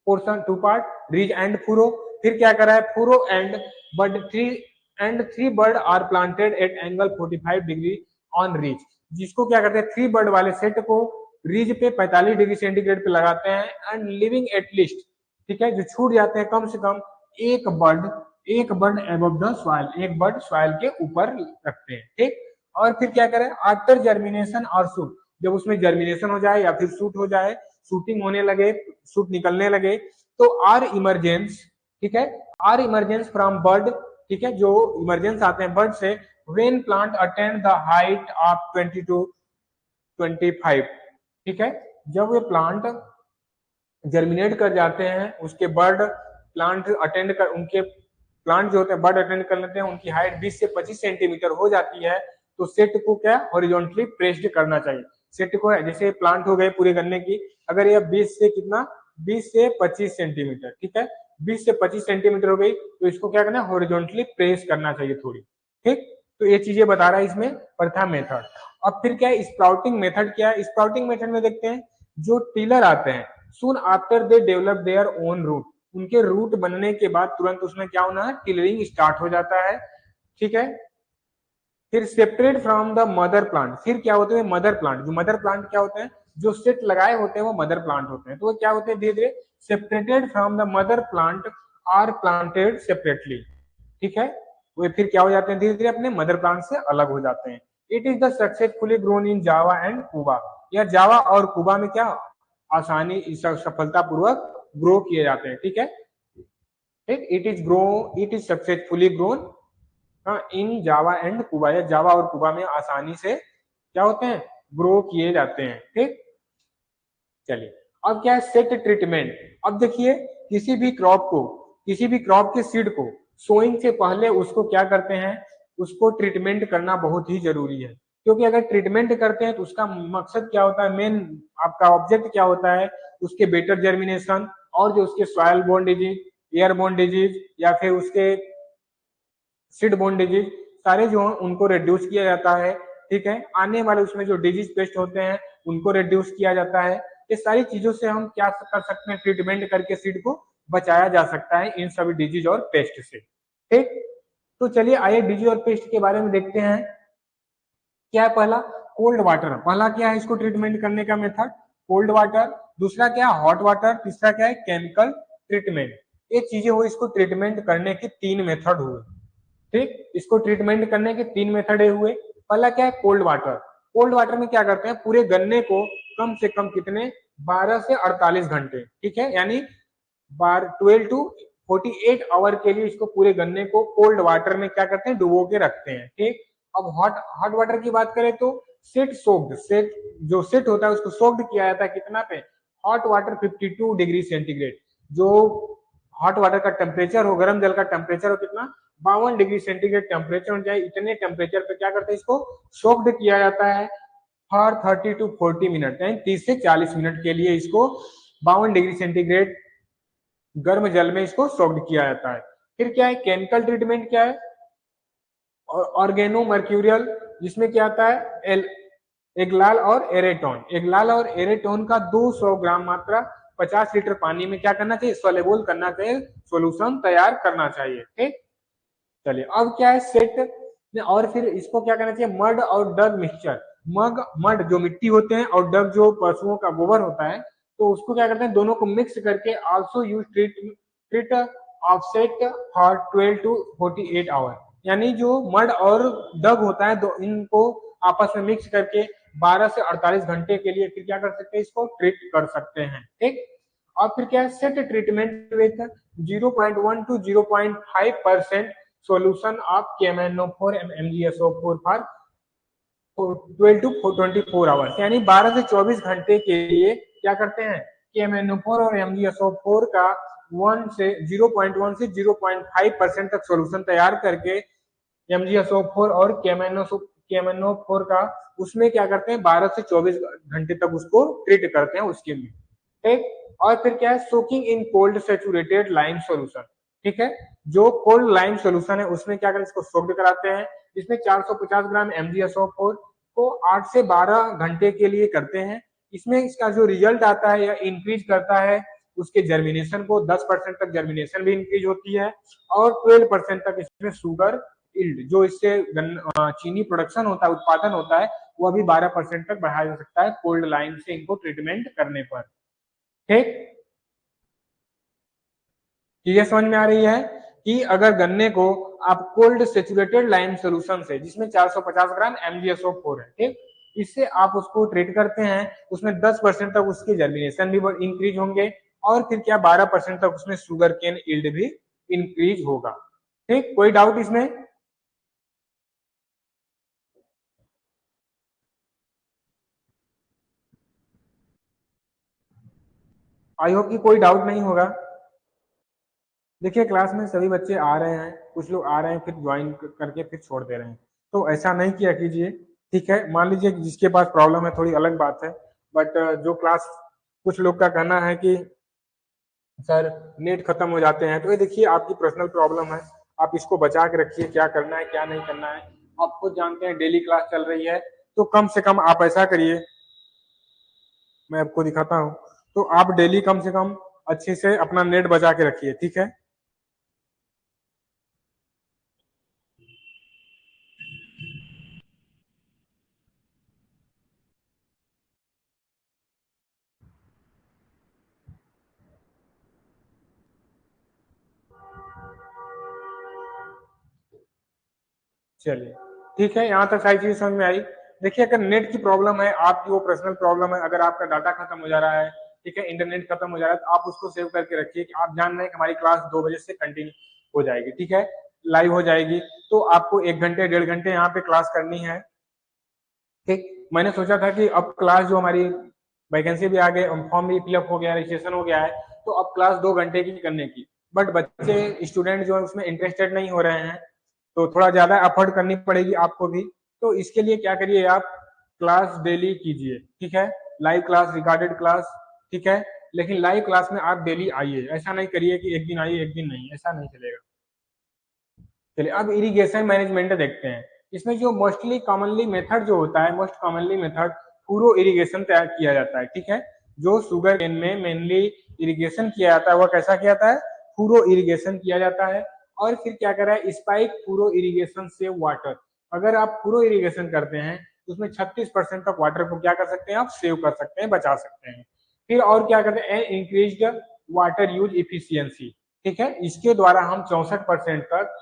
portion, two part, ridge and furrow. फिर क्या करा है, furrow and bud 3 bud are planted at angle 45 degree on ridge. जिसको क्या करते हैं, 3 बर्ड वाले सेट को रीज पे 45 डिग्री सेंटीग्रेड पे लगाते हैं, एंड लिविंग एटलीस्ट, ठीक है, जो छूट जाते हैं कम से कम एक बर्ड एबव द सॉइल, एक बर्ड सॉइल के ऊपर रखते हैं, ठीक। और फिर क्या करें, आफ्टर जर्मिनेशन और शूट, जब उसमें जर्मिनेशन हो जाए या फिर शूट हो जाए, शूटिंग होने लगे, शूट निकलने लगे, तो आर इमरजेंस, ठीक है, आर इमरजेंस फ्रॉम बर्ड, ठीक है, जो इमरजेंस आते हैं बर्ड से, when plant attend the height of 20 to 25, ठीक है, जब वे प्लांट जर्मिनेट कर जाते हैं, उसके बर्ड प्लांट अटेंड कर, उनके प्लांट जो होते हैं बर्ड अटेंड कर लेते हैं, उनकी हाइट 20 से 25 सेंटीमीटर हो जाती है, तो सेट को क्या हॉरिजॉन्टली प्रेस्ड करना चाहिए। सेट को जैसे प्लांट हो गए पूरे गन्ने की, अगर ये 20 से कितना, 20 से 25 सेंटीमीटर, ठीक है, 20 से 25 सेंटीमीटर हो गई, तो इसको क्या करना है, हॉरिजॉन्टली प्रेस करना चाहिए थोड़ी, ठीक। तो ये चीजें बता रहा है इसमें प्रथम मेथड। अब फिर क्या है, स्प्राउटिंग मेथड क्या है, स्प्राउटिंग मेथड में देखते हैं, जो टिलर आते हैं, soon after they develop their own root, उनके रूट बनने के बाद तुरंत उसमें क्या होना है, टिलरिंग स्टार्ट हो जाता है, ठीक है। फिर separate from the mother plant, फिर क्या होते हैं, मदर प्लांट, जो मदर प्लांट क्या होते हैं, जो सेट लगाए होते हैं वो मदर प्लांट होते हैं, तो वो क्या होते हैं, धीरे धीरे separated from the mother plant are planted separately, ठीक है, वो फिर क्या हो जाते हैं, धीरे धीरे अपने मदर प्लांट से अलग हो जाते हैं। It is the successfully grown in Java and Quba, या जावा और कुबा में क्या आसानी, सफलता पूर्वक ग्रो किए जाते हैं, ठीक है, ठीक। It is successfully grown in Java and Quba, या जावा और कुबा में आसानी से क्या होते हैं, ग्रो किए जाते हैं, ठीक। चलिए अब क्या है, सेट ट्रीटमेंट। अब देखिए, किसी भी क्रॉप के सीड को सोइंग से पहले उसको क्या करते हैं, उसको ट्रीटमेंट करना बहुत ही जरूरी है, क्योंकि अगर ट्रीटमेंट करते हैं तो उसका मकसद क्या होता है, मेन आपका ऑब्जेक्ट क्या होता है, उसके बेटर जर्मिनेशन, और जो उसके soil borne disease, air borne disease, या फिर उसके सीड बोर्न डिजीज, सारे जो हैं उनको रिड्यूस किया जाता है, ठीक है, आने वाले उसमें जो डिजीज पेस्ट होते हैं उनको रिड्यूस किया जाता है। ये सारी चीजों से हम क्या कर सकते हैं, ट्रीटमेंट करके सीड को बचाया जा सकता है इन सभी डिजीज और पेस्ट से, ठीक। तो चलिए आइए डिजीज और पेस्ट के बारे में देखते हैं। क्या है, पहला कोल्ड वाटर, पहला क्या है इसको ट्रीटमेंट करने का मेथड, कोल्ड वाटर, दूसरा क्या है हॉट वाटर, तीसरा क्या है केमिकल ट्रीटमेंट। ये चीजें हुई इसको ट्रीटमेंट करने के 3 मेथड हुए, ठीक, इसको ट्रीटमेंट करने के 3 मेथड हुए। पहला क्या है, कोल्ड वाटर। कोल्ड वाटर में क्या करते हैं, पूरे गन्ने को कम से कम कितने 12 से 48 घंटे, ठीक है, यानी 12 to 48 आवर के लिए इसको पूरे गन्ने को कोल्ड वाटर में क्या करते हैं, डुबो के रखते हैं, ठीक। अब हॉट वाटर की बात करें तो सेट जो सेट होता है उसको सोक्ड किया जाता है कितना पे, हॉट वाटर 52 डिग्री सेंटीग्रेड। जो हॉट वाटर का टेम्परेचर हो, गर्म जल का टेम्परेचर हो कितना, 52 डिग्री सेंटीग्रेड टेम्परेचर हो जाए, इतने टेम्परेचर पे क्या करते हैं, इसको सोक्ड किया जाता है फॉर 30 to 40 मिनट, यानी 30 से 40 मिनट के लिए इसको 52 डिग्री सेंटीग्रेड गर्म जल में इसको सोक्ड किया जाता है। फिर क्या है, केमिकल ट्रीटमेंट क्या है, ऑर्गेनो मर्क्यूरियल, जिसमें क्या आता है एगलाल और एरेटोन, एगलाल और एरेटोन का 200 ग्राम मात्रा 50 लीटर पानी में क्या करना चाहिए, सोलेबल करना चाहिए, सोल्यूशन तैयार करना चाहिए। ठीक, चलिए अब क्या है सेट, और फिर इसको क्या करना चाहिए, मड और डग मिक्सचर, मड जो मिट्टी होते हैं और डग जो पशुओं का गोबर होता है, तो उसको क्या करते हैं दोनों को मिक्स करके also use treat offset for 12 to 48 hour, यानी जो मड और डग होता है दो इनको आपस में मिक्स करके 12 से 48 घंटे के लिए फिर क्या कर सकते हैं, इसको ट्रीट कर सकते हैं। ठीक, और फिर क्या है set treatment with 0.1 to 0.5% solution of KMnO4 MgSO4 for 12 to 24 hours, यानी 12 से 24 घंटे के लिए क्या करते हैं, KMnO4 और MgSO4 का 0.1 से 0.5% तक सोल्यूशन तैयार करके MgSO4 और KMnO4 का उसमें क्या करते हैं 12 से 24 घंटे तक उसको ट्रीट करते हैं उसके लिए। ठीक, और फिर क्या है soaking in cold saturated lime solution. ठीक है, जो कोल्ड लाइम सोल्यूशन है उसमें क्या करें, इसको सोक्ड कराते हैं, इसमें 450 ग्राम MgSO4 को 8 से 12 घंटे के लिए करते हैं। इसमें इसका जो रिजल्ट आता है यह इंक्रीज करता है उसके जर्मिनेशन को, 10% तक जर्मिनेशन भी इंक्रीज होती है और 12% तक इसमें शुगर इल्ड जो इससे चीनी प्रोडक्शन होता है, उत्पादन होता है, वह भी 12% तक बढ़ाया जा सकता है कोल्ड लाइम से इनको ट्रीटमेंट करने पर। ठीक, चीजें समझ में आ रही है कि अगर गन्ने को आप कोल्ड सेचुरेटेड लाइम सोल्यूशन से जिसमें 450 ग्राम MgSO4 है, ठीक, इससे आप उसको ट्रीट करते हैं, उसमें 10% तक उसकी जर्मिनेशन भी इंक्रीज होंगे और फिर क्या 12% तक उसमें शुगर केन यील्ड भी इंक्रीज होगा। ठीक, कोई डाउट इसमें? आई होप कि कोई डाउट नहीं होगा। देखिए क्लास में सभी बच्चे आ रहे हैं, कुछ लोग आ रहे हैं फिर ज्वाइन करके फिर छोड़ दे रहे हैं, तो ऐसा नहीं किया कीजिए। ठीक है, मान लीजिए जिसके पास प्रॉब्लम है थोड़ी अलग बात है, बट जो क्लास कुछ लोग का कहना है कि सर नेट खत्म हो जाते हैं, तो ये देखिए आपकी पर्सनल प्रॉब्लम है, आप इसको बचा के रखिए, क्या करना है क्या नहीं करना है आप खुद जानते हैं। डेली क्लास चल रही है तो कम से कम आप ऐसा करिए, मैं आपको दिखाता हूँ, तो आप डेली कम से कम अच्छे से अपना नेट बचा के रखिए। ठीक है, चलिए ठीक है, यहाँ तक सारी चीजें समझ में आई। देखिए अगर नेट की प्रॉब्लम है, आपकी वो पर्सनल प्रॉब्लम है, अगर आपका डाटा खत्म हो जा रहा है, ठीक है, इंटरनेट खत्म हो जा रहा है, तो आप उसको सेव करके रखिए कि आप जान रहे हैं कि हमारी क्लास 2 बजे से कंटिन्यू हो जाएगी। ठीक है, लाइव हो जाएगी, तो आपको 1 घंटे 1.5 घंटे यहाँ पे क्लास करनी है। ठीक, मैंने सोचा था कि अब क्लास जो हमारी वैकेंसी भी आ गई, फॉर्म भी फिलअप हो गया, रजिस्ट्रेशन हो गया है, तो अब क्लास 2 घंटे की करने की, बट बच्चे स्टूडेंट जो है उसमें इंटरेस्टेड नहीं हो रहे हैं, तो थोड़ा ज्यादा एफर्ट करनी पड़ेगी आपको भी। तो इसके लिए क्या करिए, आप क्लास डेली कीजिए। ठीक है, लाइव क्लास, रिकॉर्डेड क्लास, ठीक है, लेकिन लाइव क्लास में आप डेली आइए, ऐसा नहीं करिए कि एक दिन आइए एक दिन नहीं, ऐसा नहीं चलेगा। चलिए अब इरिगेशन मैनेजमेंट देखते हैं। इसमें जो मोस्टली कॉमनली मेथड जो होता है, मोस्ट कॉमनली मेथड पूरो इरिगेशन तैयार किया जाता है। ठीक है, जो शुगर केन में मेनली इरिगेशन किया जाता है वह कैसा किया जाता है, पूरो इरिगेशन किया जाता है। और फिर क्या कर रहा है, स्पाइक पूरो इरिगेशन से वाटर, अगर आप पूरो इरिगेशन करते हैं तो उसमें 36% तक वाटर को क्या कर सकते हैं, आप सेव कर सकते हैं, बचा सकते हैं। फिर और क्या करते हैं, इंक्रीज वाटर यूज इफिशियंसी। ठीक है, इसके द्वारा हम 64% तक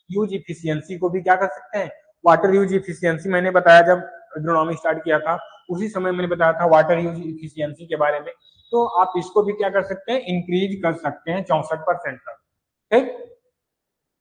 यूज इफिशियंसी को भी क्या कर सकते हैं, वाटर यूज इफिशियंसी मैंने बताया जब एग्रोनॉमी स्टार्ट किया था, उसी समय मैंने बताया था वाटर यूज इफिशियंसी के बारे में, तो आप इसको भी क्या कर सकते हैं, इंक्रीज कर सकते हैं 64% तक। ठीक,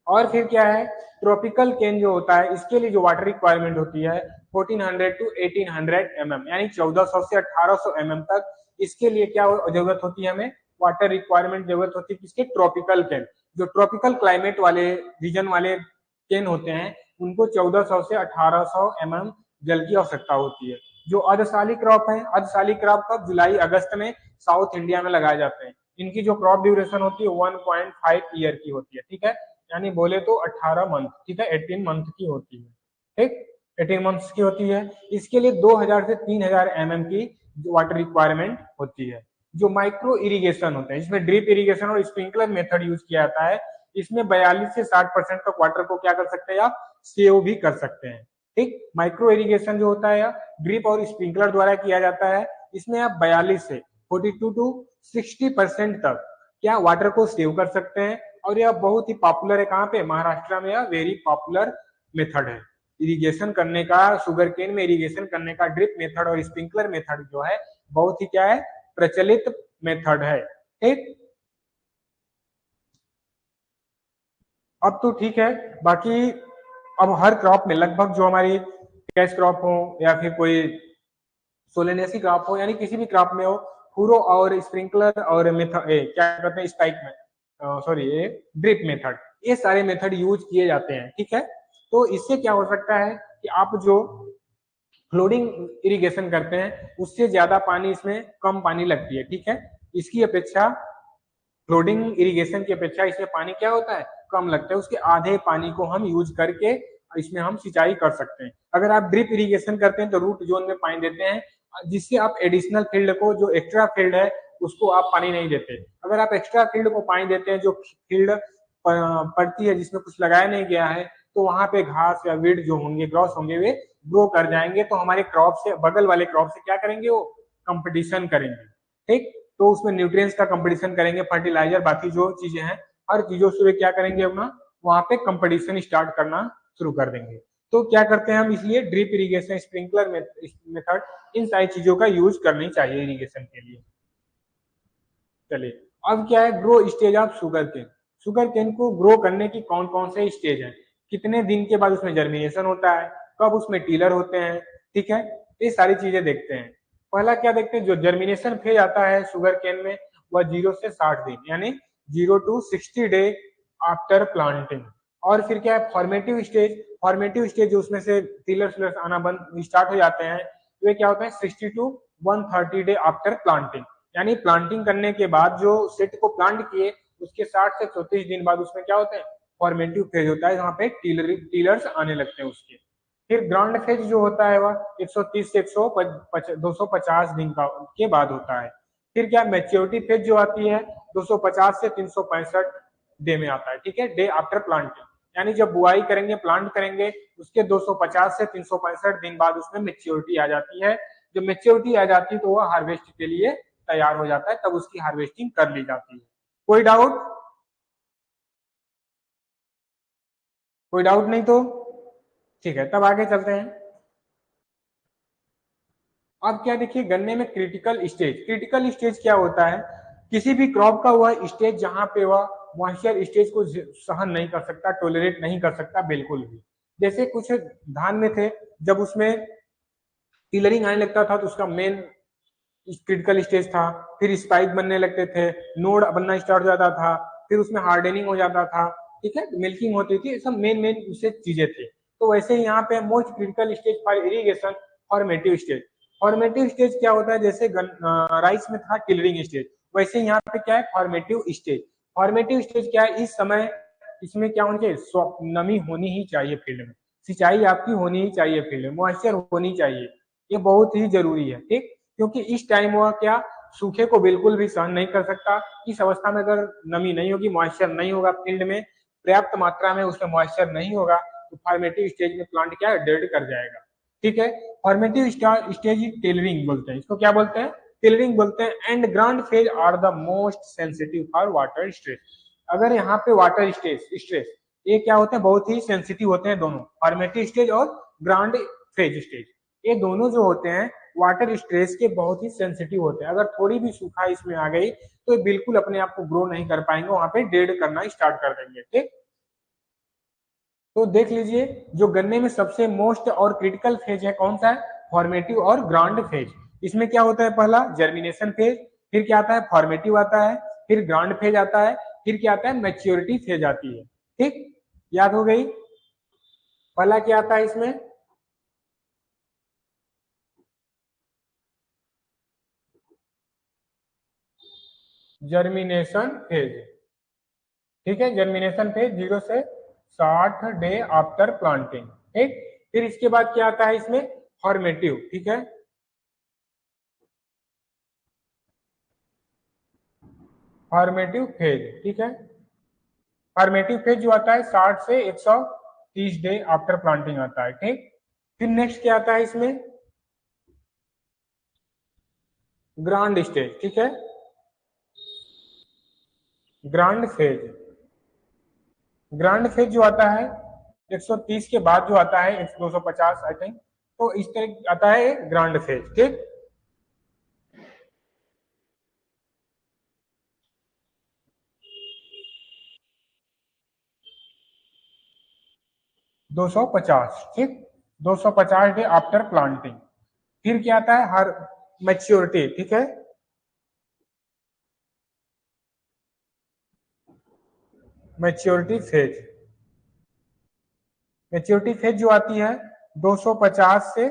और फिर क्या है, ट्रॉपिकल केन जो होता है इसके लिए जो वाटर रिक्वायरमेंट होती है 1400 to 1800 mm, यानी 1400 से 1800 mm तक, इसके लिए क्या जरूरत होती है हमें, वाटर रिक्वायरमेंट जरूरत होती है किसके, ट्रॉपिकल केन। जो ट्रॉपिकल क्लाइमेट वाले रीजन वाले केन होते हैं उनको 1400 से 1800 mm जल की आवश्यकता होती है। जो अर्धशाली क्रॉप है, अर्धशाली क्रॉप कब, जुलाई अगस्त में साउथ इंडिया में लगाए जाते हैं। इनकी जो क्रॉप ड्यूरेशन होती है 1.5 ईयर की होती है। ठीक है, यानी बोले तो 18 मंथ, ठीक है, 18 मंथ की होती है। ठीक, 18 मंथ्स की होती है। इसके लिए 2000 से 3000 mm की वाटर रिक्वायरमेंट होती है। जो माइक्रो इरिगेशन होता है, इसमें ड्रिप इरिगेशन और स्प्रिंकलर मेथड यूज किया जाता है। इसमें 42 से 60% तक वाटर को क्या कर सकते हैं आप, सेव भी कर सकते हैं। ठीक, माइक्रो इरिगेशन जो होता है ड्रिप और स्प्रिंकलर द्वारा किया जाता है। इसमें आप 42 से 42 टू 60% तक क्या वाटर को सेव कर सकते हैं। और यह बहुत ही पॉपुलर है, कहाँ पे, महाराष्ट्र में। यह वेरी पॉपुलर मेथड है इरिगेशन करने का। शुगर केन में इरिगेशन करने का ड्रिप मेथड और स्प्रिंकलर मेथड जो है बहुत ही क्या है, प्रचलित मेथड है। ठीक, अब तो ठीक है। बाकी अब हर क्रॉप में लगभग जो हमारी कैश क्रॉप हो या फिर कोई सोलेनेसी क्रॉप हो, यानी किसी भी क्रॉप में हो, फूरो और स्प्रिंकलर और मेथड क्या कहते हैं, स्पाइक में सॉरी ये ड्रिप मेथड, ये सारे मेथड यूज किए जाते हैं। ठीक है, तो इससे क्या हो सकता है कि आप जो फ्लोडिंग इरिगेशन करते हैं उससे ज्यादा पानी इसमें कम पानी लगती है। ठीक है, इसकी अपेक्षा फ्लोडिंग इरिगेशन की अपेक्षा इसमें पानी क्या होता है, कम लगता है। उसके आधे पानी को हम यूज करके इसमें हम सिंचाई कर सकते हैं। अगर आप ड्रिप इरिगेशन करते हैं तो रूट जोन में पानी देते हैं, जिससे आप एडिशनल फील्ड को, जो एक्स्ट्रा फील्ड है उसको आप पानी नहीं देते। अगर आप एक्स्ट्रा फील्ड को पानी देते हैं, जो फील्ड पड़ती है जिसमें कुछ लगाया नहीं गया है, तो वहां पे घास या वीड जो होंगे, ग्रॉस होंगे, वे ग्रो कर जाएंगे। तो हमारे क्रॉप से, बगल वाले क्रॉप से क्या करेंगे, वो कंपटीशन करेंगे। ठीक, तो उसमें न्यूट्रिएंट्स का कंपटीशन करेंगे, फर्टिलाइजर, बाकी जो चीजें हैं, हर चीजों से वे क्या करेंगे, अपना वहां पे कंपटीशन स्टार्ट करना शुरू कर देंगे। तो क्या करते हैं हम, इसलिए ड्रिप इरिगेशन, स्प्रिंकलर मेथड, इन सारी चीजों का यूज करनी चाहिए इरिगेशन के लिए। चलिए, अब क्या है, grow stage of sugar cane. Sugar cane को ग्रो करने की कौन कौन से स्टेज हैं, कितने दिन के बाद उसमें जर्मिनेशन होता है, कब उसमें टीलर होते हैं। ठीक है, ये सारी चीजें देखते हैं। पहला क्या देखते हैं, जो जर्मिनेशन फेज आता है शुगर केन में, वह 0 से 60 दिन, यानी 0 to 60 डे आफ्टर प्लांटिंग। और फिर क्या है, फॉर्मेटिव स्टेज। फॉर्मेटिव स्टेज उसमें से टीलर आना बंद स्टार्ट हो जाते हैं, तो ये क्या होता है, 60 to 130 डे आफ्टर प्लांटिंग। यानी प्लांटिंग करने के बाद जो सेट को प्लांट किए, उसके 60 से 34 दिन बाद उसमें क्या होता है, फॉर्मेटिव फेज होता है, जहाँ पे टीलर्स आने लगते हैं उसके। फिर ग्राउंड फेज जो होता है वह 130 से 250 दिन का के बाद होता है। फिर क्या, मैच्योरिटी फेज जो आती है 250 से 365 डे में आता है। ठीक है, डे आफ्टर प्लांटिंग, यानी जब बुआई करेंगे, प्लांट करेंगे, उसके 250 से 365 दिन बाद उसमें मेच्योरिटी आ जाती है। जब मेच्योरिटी आ जाती है तो वह हार्वेस्ट के लिए तैयार हो जाता है, तब उसकी हार्वेस्टिंग कर ली जाती है। कोई डाउट, कोई डाउट नहीं तो ठीक है, तब आगे चलते हैं। अब क्या देखिए, गन्ने में क्रिटिकल स्टेज। क्रिटिकल स्टेज क्या होता है, किसी भी क्रॉप का वह स्टेज जहां पे वह मॉइस्चर स्टेज को सहन नहीं कर सकता, टोलरेट नहीं कर सकता बिल्कुल भी। जैसे कुछ धान में थे, जब उसमें टिलरिंग आने लगता था तो उसका मेन क्रिटिकल स्टेज था, फिर स्पाइक बनने लगते थे, नोड बनना स्टार्ट हो जाता था, फिर उसमें हार्डनिंग हो जाता था। ठीक है, मिल्किंग होती थी, सब मेन मेन उससे चीजें थे। तो वैसे ही यहाँ पे most critical stage for irrigation, formative stage. Formative stage क्या होता है, जैसे राइस में था टिलरिंग स्टेज, वैसे यहाँ पे क्या है, फॉर्मेटिव स्टेज। फॉर्मेटिव स्टेज क्या है, इस समय इसमें क्या होनी चाहिए, नमी होनी ही चाहिए फील्ड में, सिंचाई आपकी होनी ही चाहिए फील्ड में, मॉइस्चर होनी चाहिए, ये बहुत ही जरूरी है। ठीक, क्योंकि इस टाइम वह क्या, सूखे को बिल्कुल भी सहन नहीं कर सकता। इस अवस्था में अगर नमी नहीं होगी, मॉइस्चर नहीं होगा फील्ड में, पर्याप्त मात्रा में उसमें मॉइस्चर नहीं होगा, तो फॉर्मेटिव स्टेज में प्लांट क्या है, डेड कर जाएगा। ठीक है, फॉर्मेटिव स्टेज टेलरिंग बोलते हैं, इसको क्या बोलते हैं, टेलरिंग बोलते हैं। And ground phase are the most sensitive for water stress. अगर यहाँ पे वाटर स्ट्रेस ये क्या होते हैं, बहुत ही सेंसिटिव होते हैं दोनों, फॉर्मेटिव स्टेज और ग्राउंड फेज स्टेज, ये दोनों जो होते हैं वाटर स्ट्रेस के बहुत ही सेंसिटिव होते हैं। अगर थोड़ी भी सूखा इसमें आ गई तो बिल्कुल अपने आप को ग्रो नहीं कर पाएंगे, वहां पे डेड करना स्टार्ट कर देंगे। ठीक, तो देख लीजिए, जो गन्ने में सबसे मोस्ट और क्रिटिकल फेज है कौन सा है, फॉर्मेटिव और ग्राउंड फेज। इसमें क्या होता है, पहला जर्मिनेशन फेज, फिर क्या आता है, फॉर्मेटिव आता है, फिर ग्राउंड फेज आता है, फिर क्या आता है, मैच्योरिटी फेज आती है। ठीक, याद हो गई, पहला क्या आता है इसमें, जर्मिनेशन फेज। ठीक है, जर्मिनेशन फेज 0 से 60 डे आफ्टर प्लांटिंग। ठीक, फिर इसके बाद क्या आता है इसमें, फॉर्मेटिव, ठीक है, फॉर्मेटिव फेज, ठीक है। फॉर्मेटिव फेज जो आता है 60 से 130 डे आफ्टर प्लांटिंग आता है, ठीक। फिर नेक्स्ट क्या आता है इसमें, ग्रांड स्टेज, ठीक है, ग्रांड फेज। ग्रांड फेज जो आता है 130 के बाद जो आता है 250 आई थिंक, तो इस तरह आता है ग्रांड फेज, ठीक। दो सौ पचास, ठीक, 250 डे आफ्टर प्लांटिंग। फिर क्या आता है, हर मैच्योरिटी, ठीक है, मैच्योरिटी फेज। मैच्योरिटी फेज जो आती है 250 से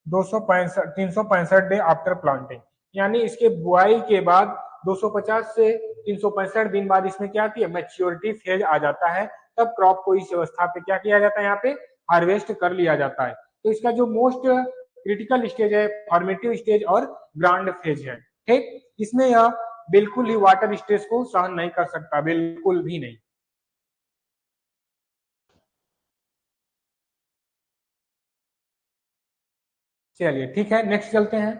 265 365 डे आफ्टर प्लांटिंग, यानी इसके बुआई के बाद 250 से 365 दिन बाद इसमें क्या आती है, मैच्योरिटी फेज आ जाता है। तब क्रॉप को इस अवस्था पे क्या किया जाता है, यहाँ पे हार्वेस्ट कर लिया जाता है। तो इसका जो मोस्ट क्रिटिकल स्टेज है फॉर्मेटिव स्टेज और ग्रांड फेज है, ठीक। इसमें यह बिल्कुल ही वाटर स्ट्रेस को सहन नहीं कर सकता, बिल्कुल भी नहीं। चलिए ठीक है, नेक्स्ट चलते हैं।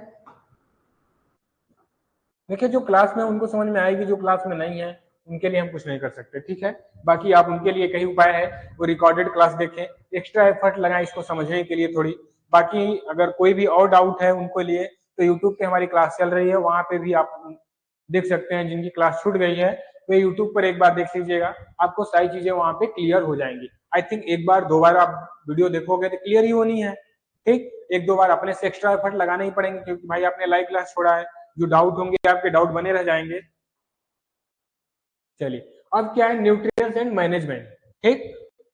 देखिए जो क्लास में उनको समझ में आएगी, जो क्लास में नहीं है उनके लिए हम कुछ नहीं कर सकते, ठीक है। बाकी आप उनके लिए कई उपाय है, वो रिकॉर्डेड क्लास देखें, एक्स्ट्रा एफर्ट लगाएं इसको समझने के लिए थोड़ी। बाकी अगर कोई भी और डाउट है उनको लिए तो यूट्यूब पे हमारी क्लास चल रही है, वहां पे भी आप देख सकते हैं। जिनकी क्लास छूट गई है तो यूट्यूब पर एक बार देख लीजिएगा, आपको सारी चीजें वहां पे क्लियर हो जाएंगी। आई थिंक एक बार दो बार आप वीडियो देखोगे तो क्लियर ही होनी है, ठीक। एक दो बार अपने से एक्स्ट्रा एफर्ट लगाने ही पड़ेंगे, क्योंकि भाई आपने लाइव क्लास छोड़ा है, जो डाउट होंगे आपके डाउट बने रह जाएंगे। चलिए अब क्या है, न्यूट्रिएंट्स एंड मैनेजमेंट, ठीक।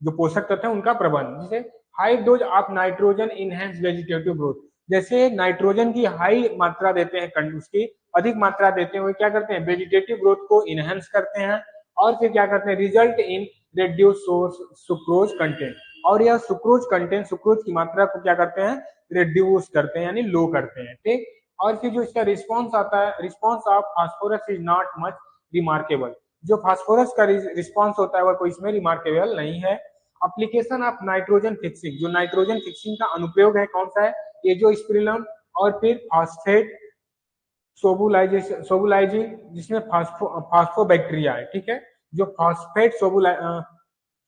जो पोषक तत्व है उनका प्रबंध, जैसे high dose of nitrogen enhance vegetative growth. जैसे नाइट्रोजन की हाई मात्रा देते हैं, उसकी अधिक मात्रा देते हुए क्या करते हैं, वेजिटेटिव ग्रोथ को इनहेंस करते हैं। और फिर क्या करते हैं, result in reduce source sucrose content. और यह सुक्रोज कंटेंट, सुक्रोज की मात्रा को क्या करते हैं, रिड्यूस करते हैं, यानी लो करते हैं, ठीक। और फिर जो इसका रिस्पॉन्स आता है, response of phosphorus is not much remarkable. जो फास्फोरस का रिस्पॉन्स होता है वह कोई इसमें रिमार्केबल नहीं है। एप्लीकेशन ऑफ नाइट्रोजन फिक्सिंग, जो नाइट्रोजन फिक्सिंग का अनुप्रयोग है कौन सा है, ये जो स्प्रिलम और फिर फास्फेट सोबुलाइजिंग, जिसमें फास्फोबैक्टीरिया है, ठीक है। जो फास्फेट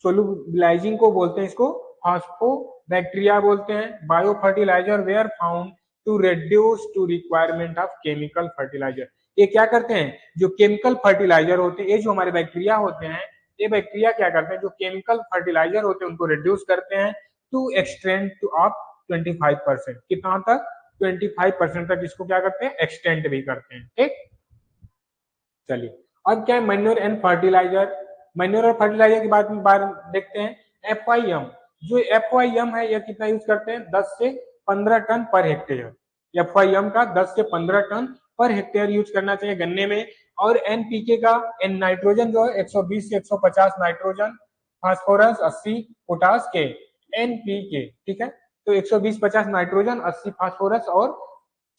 सोलुबलाइजिंग को बोलते हैं, इसको फास्फोबैक्टीरिया बोलते हैं। Bio fertiliser were found to reduce to requirement of chemical fertiliser. ये क्या करते हैं, जो केमिकल फर्टिलाइजर होते हैं, ये जो हमारे बैक्टीरिया होते हैं, ये बैक्टीरिया क्या करते हैं, जो केमिकल फर्टिलाइजर होते हैं उनको रिड्यूस करते हैं टू एक्सटेंड टू ऑफ 25%, कितना तक, 25% तक इसको क्या करते हैं, एक्सटेंड भी करते हैं, ठीक। चलिए अब क्या है, मैन्योर एंड फर्टिलाइजर। मैन्योर और फर्टिलाइजर की बात देखते हैं। FYM, जो FYM है यह कितना यूज करते हैं, 10 से 15 टन पर हेक्टेयर। FYM का 10 से 15 टन पर हेक्टेयर यूज करना चाहिए गन्ने में। और NPK का, एन नाइट्रोजन जो है 120 से 150 नाइट्रोजन, फास्फोरस 80, पोटास के, NPK, ठीक है। तो 120-50 नाइट्रोजन, 80 फास्फोरस और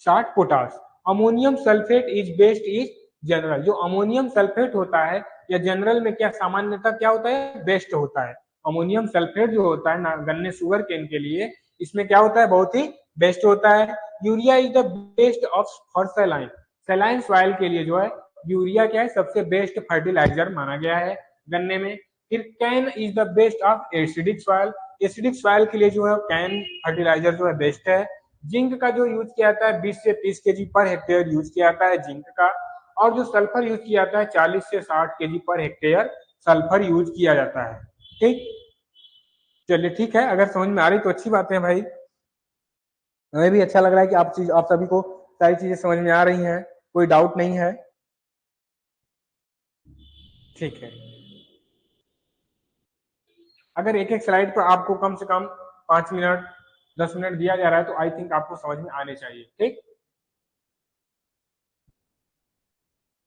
60 potash. Ammonium sulphate is best is general. जो अमोनियम सल्फेट होता है या जनरल में क्या सामान्यतः क्या होता है, बेस्ट होता है। अमोनियम सल्फेट जो होता है गन्ने शुगर केन के लिए, इसमें क्या होता है, बहुत ही बेस्ट होता है। Urea is the best of for saline. Saline soil के लिए जो है यूरिया क्या है, सबसे बेस्ट फर्टिलाइजर माना गया है गन्ने में। फिर can is the best of acidic soil. Acidic soil के लिए जो है कैन फर्टिलाइजर जो है बेस्ट है। जिंक का जो यूज किया जाता है 20 से 30 केजी पर हेक्टेयर यूज किया जाता है जिंक का। और जो सल्फर यूज किया जाता है 40 से 60 KG per hectare sulphur use किया जाता है, ठीक। चलिए ठीक है, अगर समझ में आ रही तो अच्छी बात है भाई, हमें भी अच्छा लग रहा है कि आप सभी को सारी चीजें समझ में आ रही हैं, कोई डाउट नहीं है, ठीक है। अगर एक एक स्लाइड पर आपको कम से कम 5 मिनट 10 मिनट दिया जा रहा है तो आई थिंक आपको समझ में आने चाहिए, ठीक।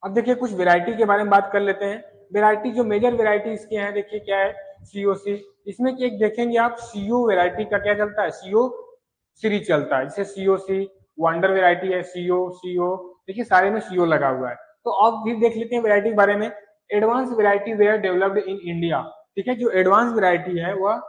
अब देखिए कुछ वेराइटी के बारे में बात कर लेते हैं। वेराइटी, जो मेजर वेराइटी इसके हैं, देखिए क्या है, COC। इसमें एक देखेंगे आप CO वेराइटी का क्या चलता है, CO सीरीज चलता है, जैसे COC वंडर वेराइटी है, CO देखिए सारे में CO लगा हुआ है। तो अब फिर देख लेते हैं वेराइटी के बारे में। Advance variety were developed in India, ठीक है, जो एडवांस वेराइटी है वह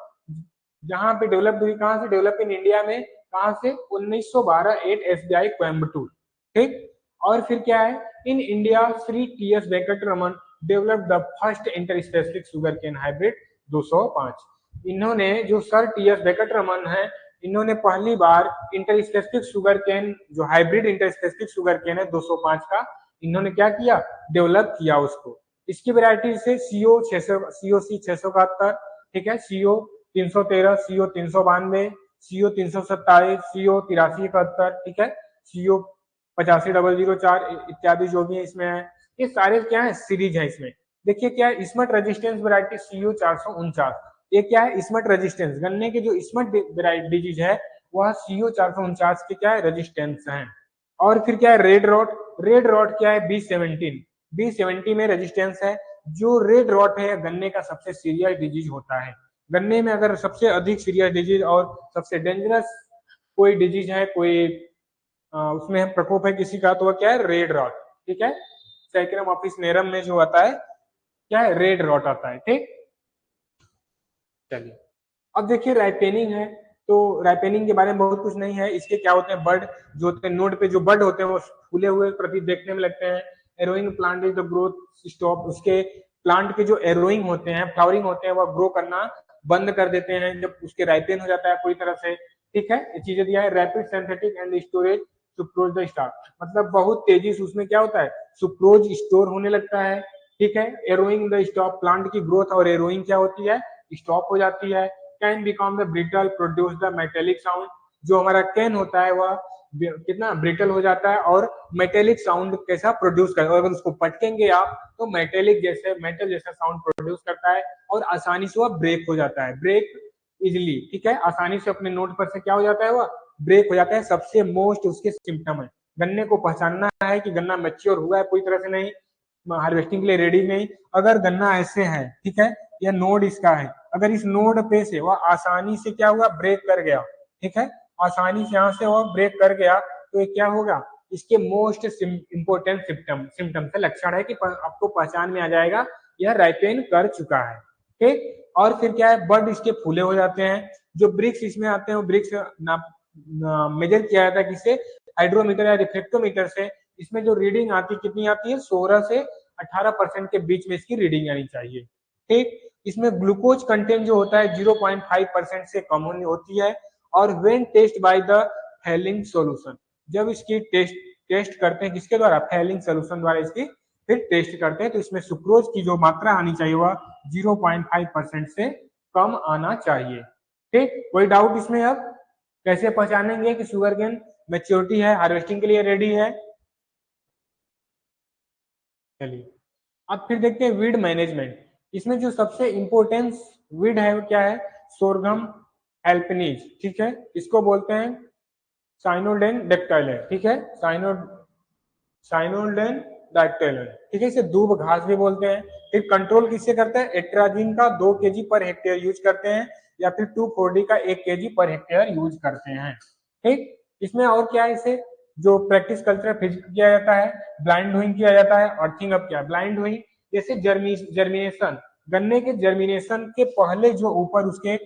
जहां पे डेवलप हुई, कहां से डेवलप इन इंडिया में, कहां से, 1912 एट SBI कोयम्बटूर, ठीक। और फिर क्या है, in India Shri TS Venkataraman develop the first inter specific sugar cane hybrid 205। इन्होंने जो सर TS वेंकटरमन है, इन्होंने पहली बार इंटर स्पेसिफिक शुगर केन, जो hybrid inter specific sugar cane है 205 का, इन्होंने क्या किया, डेवलप किया उसको। इसकी वैरायटी से COC 671, ठीक है, CO 313, CO 392, CO 327, CO 8371, ठीक है, CO 85,004 इत्यादि जो भी है इसमें है। ये सारे क्या है, सीरीज है इसमें। देखिए क्या है, स्मट रेजिस्टेंस वैरायटी CO 449, ये क्या है, स्मट रेजिस्टेंस, गन्ने के जो स्मट डिजीज है वह CO 449 के क्या है, रेजिस्टेंस है। और फिर क्या है, रेड रॉट क्या है, B70 में रेजिस्टेंस है। जो रेड रॉट है गन्ने का सबसे सीरियस डिजीज होता है। गन्ने में अगर सबसे अधिक सीरियस डिजीज और सबसे डेंजरस कोई डिजीज है, कोई उसमें प्रकोप है किसी का, तो वह क्या है, रेड रॉट, ठीक है। सैक्रम ऑफिस नेरम में जो आता है क्या है, रेड रॉट आता है, ठीक। चलिए अब देखिए राइपेनिंग है। तो राइपेनिंग के बारे में बहुत कुछ नहीं है। इसके क्या होते हैं, बर्ड जो होते हैं, नोड पे जो बर्ड होते हैं वो फूले हुए प्रतीत देखने में लगते हैं। Arrowing plant is the growth stop, उसके प्लांट के जो एरोइंग होते हैं, फ्लावरिंग होते हैं, वह ग्रो करना बंद कर देते हैं जब उसके राइपेन हो जाता है पूरी तरह से, ठीक है। ये चीजें दिया है। Rapid synthetic and storage sucrose the start, मतलब बहुत तेजी से उसमें क्या होता है, सुक्रोज स्टोर होने लगता है, ठीक है। एरोइंग द स्टॉप, प्लांट की ग्रोथ और एरोइंग क्या होती है, स्टॉप हो जाती है। Can become the brittle, produce the metallic sound, जो हमारा कैन होता है वह कितना ब्रिटल हो जाता है और मेटेलिक साउंड कैसा प्रोड्यूस करता है। अगर उसको पटकेंगे आप तो मेटेलिक जैसे, मेटल जैसा साउंड प्रोड्यूस करता है और आसानी से वह ब्रेक हो जाता है, ब्रेक इजिली, ठीक है, आसानी से अपने नोट पर से क्या हो जाता है, वह ब्रेक हो जाता है। सबसे मोस्ट उसके सिम्टम है। गन्ने को पहचानना है कि गन्ना मैच्योर हुआ है पूरी तरह से, नहीं हार्वेस्टिंग के लिए रेडी नहीं। अगर गन्ना ऐसे है, ठीक है, यह नोड इसका है, अगर इस नोड पे से वह आसानी से क्या हुआ, ब्रेक कर गया, ठीक है, आसानी से यहाँ से वह ब्रेक कर गया, तो ये क्या होगा, इसके मोस्ट इंपोर्टेंट सिम्टम से लक्षण है कि आपको पहचान में आ जाएगा यह राइपेन कर चुका है, ठीक। और फिर क्या है, बर्ड इसके फूले हो जाते हैं। जो ब्रिक्स इसमें आते हैं वो ब्रिक्स मेजर किया जाता है किससे, हाइड्रोमीटर या रिफ्लेक्टोमीटर से। इसमें जो रीडिंग आती है कितनी आती है, 16 से 18% के बीच में इसकी रीडिंग आनी चाहिए, ठीक। इसमें ग्लूकोज कंटेंट जो होता है 0.5% से कम होती है। और when test by the Fehling solution, जब इसकी टेस्ट करते हैं किसके द्वारा, फैलिंग सॉल्यूशन द्वारा इसकी फिर टेस्ट करते हैं, तो इसमें सुक्रोज की जो मात्रा आनी चाहिए वह 0.5% से कम आना चाहिए, ठीक। कोई डाउट इसमें, अब कैसे पहचानेंगे कि शुगर केन मैच्योरिटी है, हार्वेस्टिंग के लिए रेडी है। चलिए अब फिर देखते हैं वीड मैनेजमेंट। इसमें जो सबसे इंपॉर्टेंस वीड है वो क्या है, सोरगम एल्पनीज, ठीक है, इसको बोलते हैं साइनोडेन डेक्टाइलन, ठीक है, साइनोडेन डाक्टाइलन, ठीक है, इसे दूब घास भी बोलते हैं। फिर कंट्रोल किससे करते हैं, एट्राजिन का 2 kg पर हेक्टेयर यूज करते हैं, या फिर 2,4-D का 1 kg पर हेक्टेयर यूज करते हैं, ठीक। इसमें और क्या है, इसे जो प्रैक्टिस कल्चर फिजिक्स किया जाता है, ब्लाइंड हुइंग किया जाता है, अर्थिंग अप किया, ब्लाइंड हुइंग जैसे जर्मिनेशन, गन्ने के जर्मिनेशन के पहले जो ऊपर उसके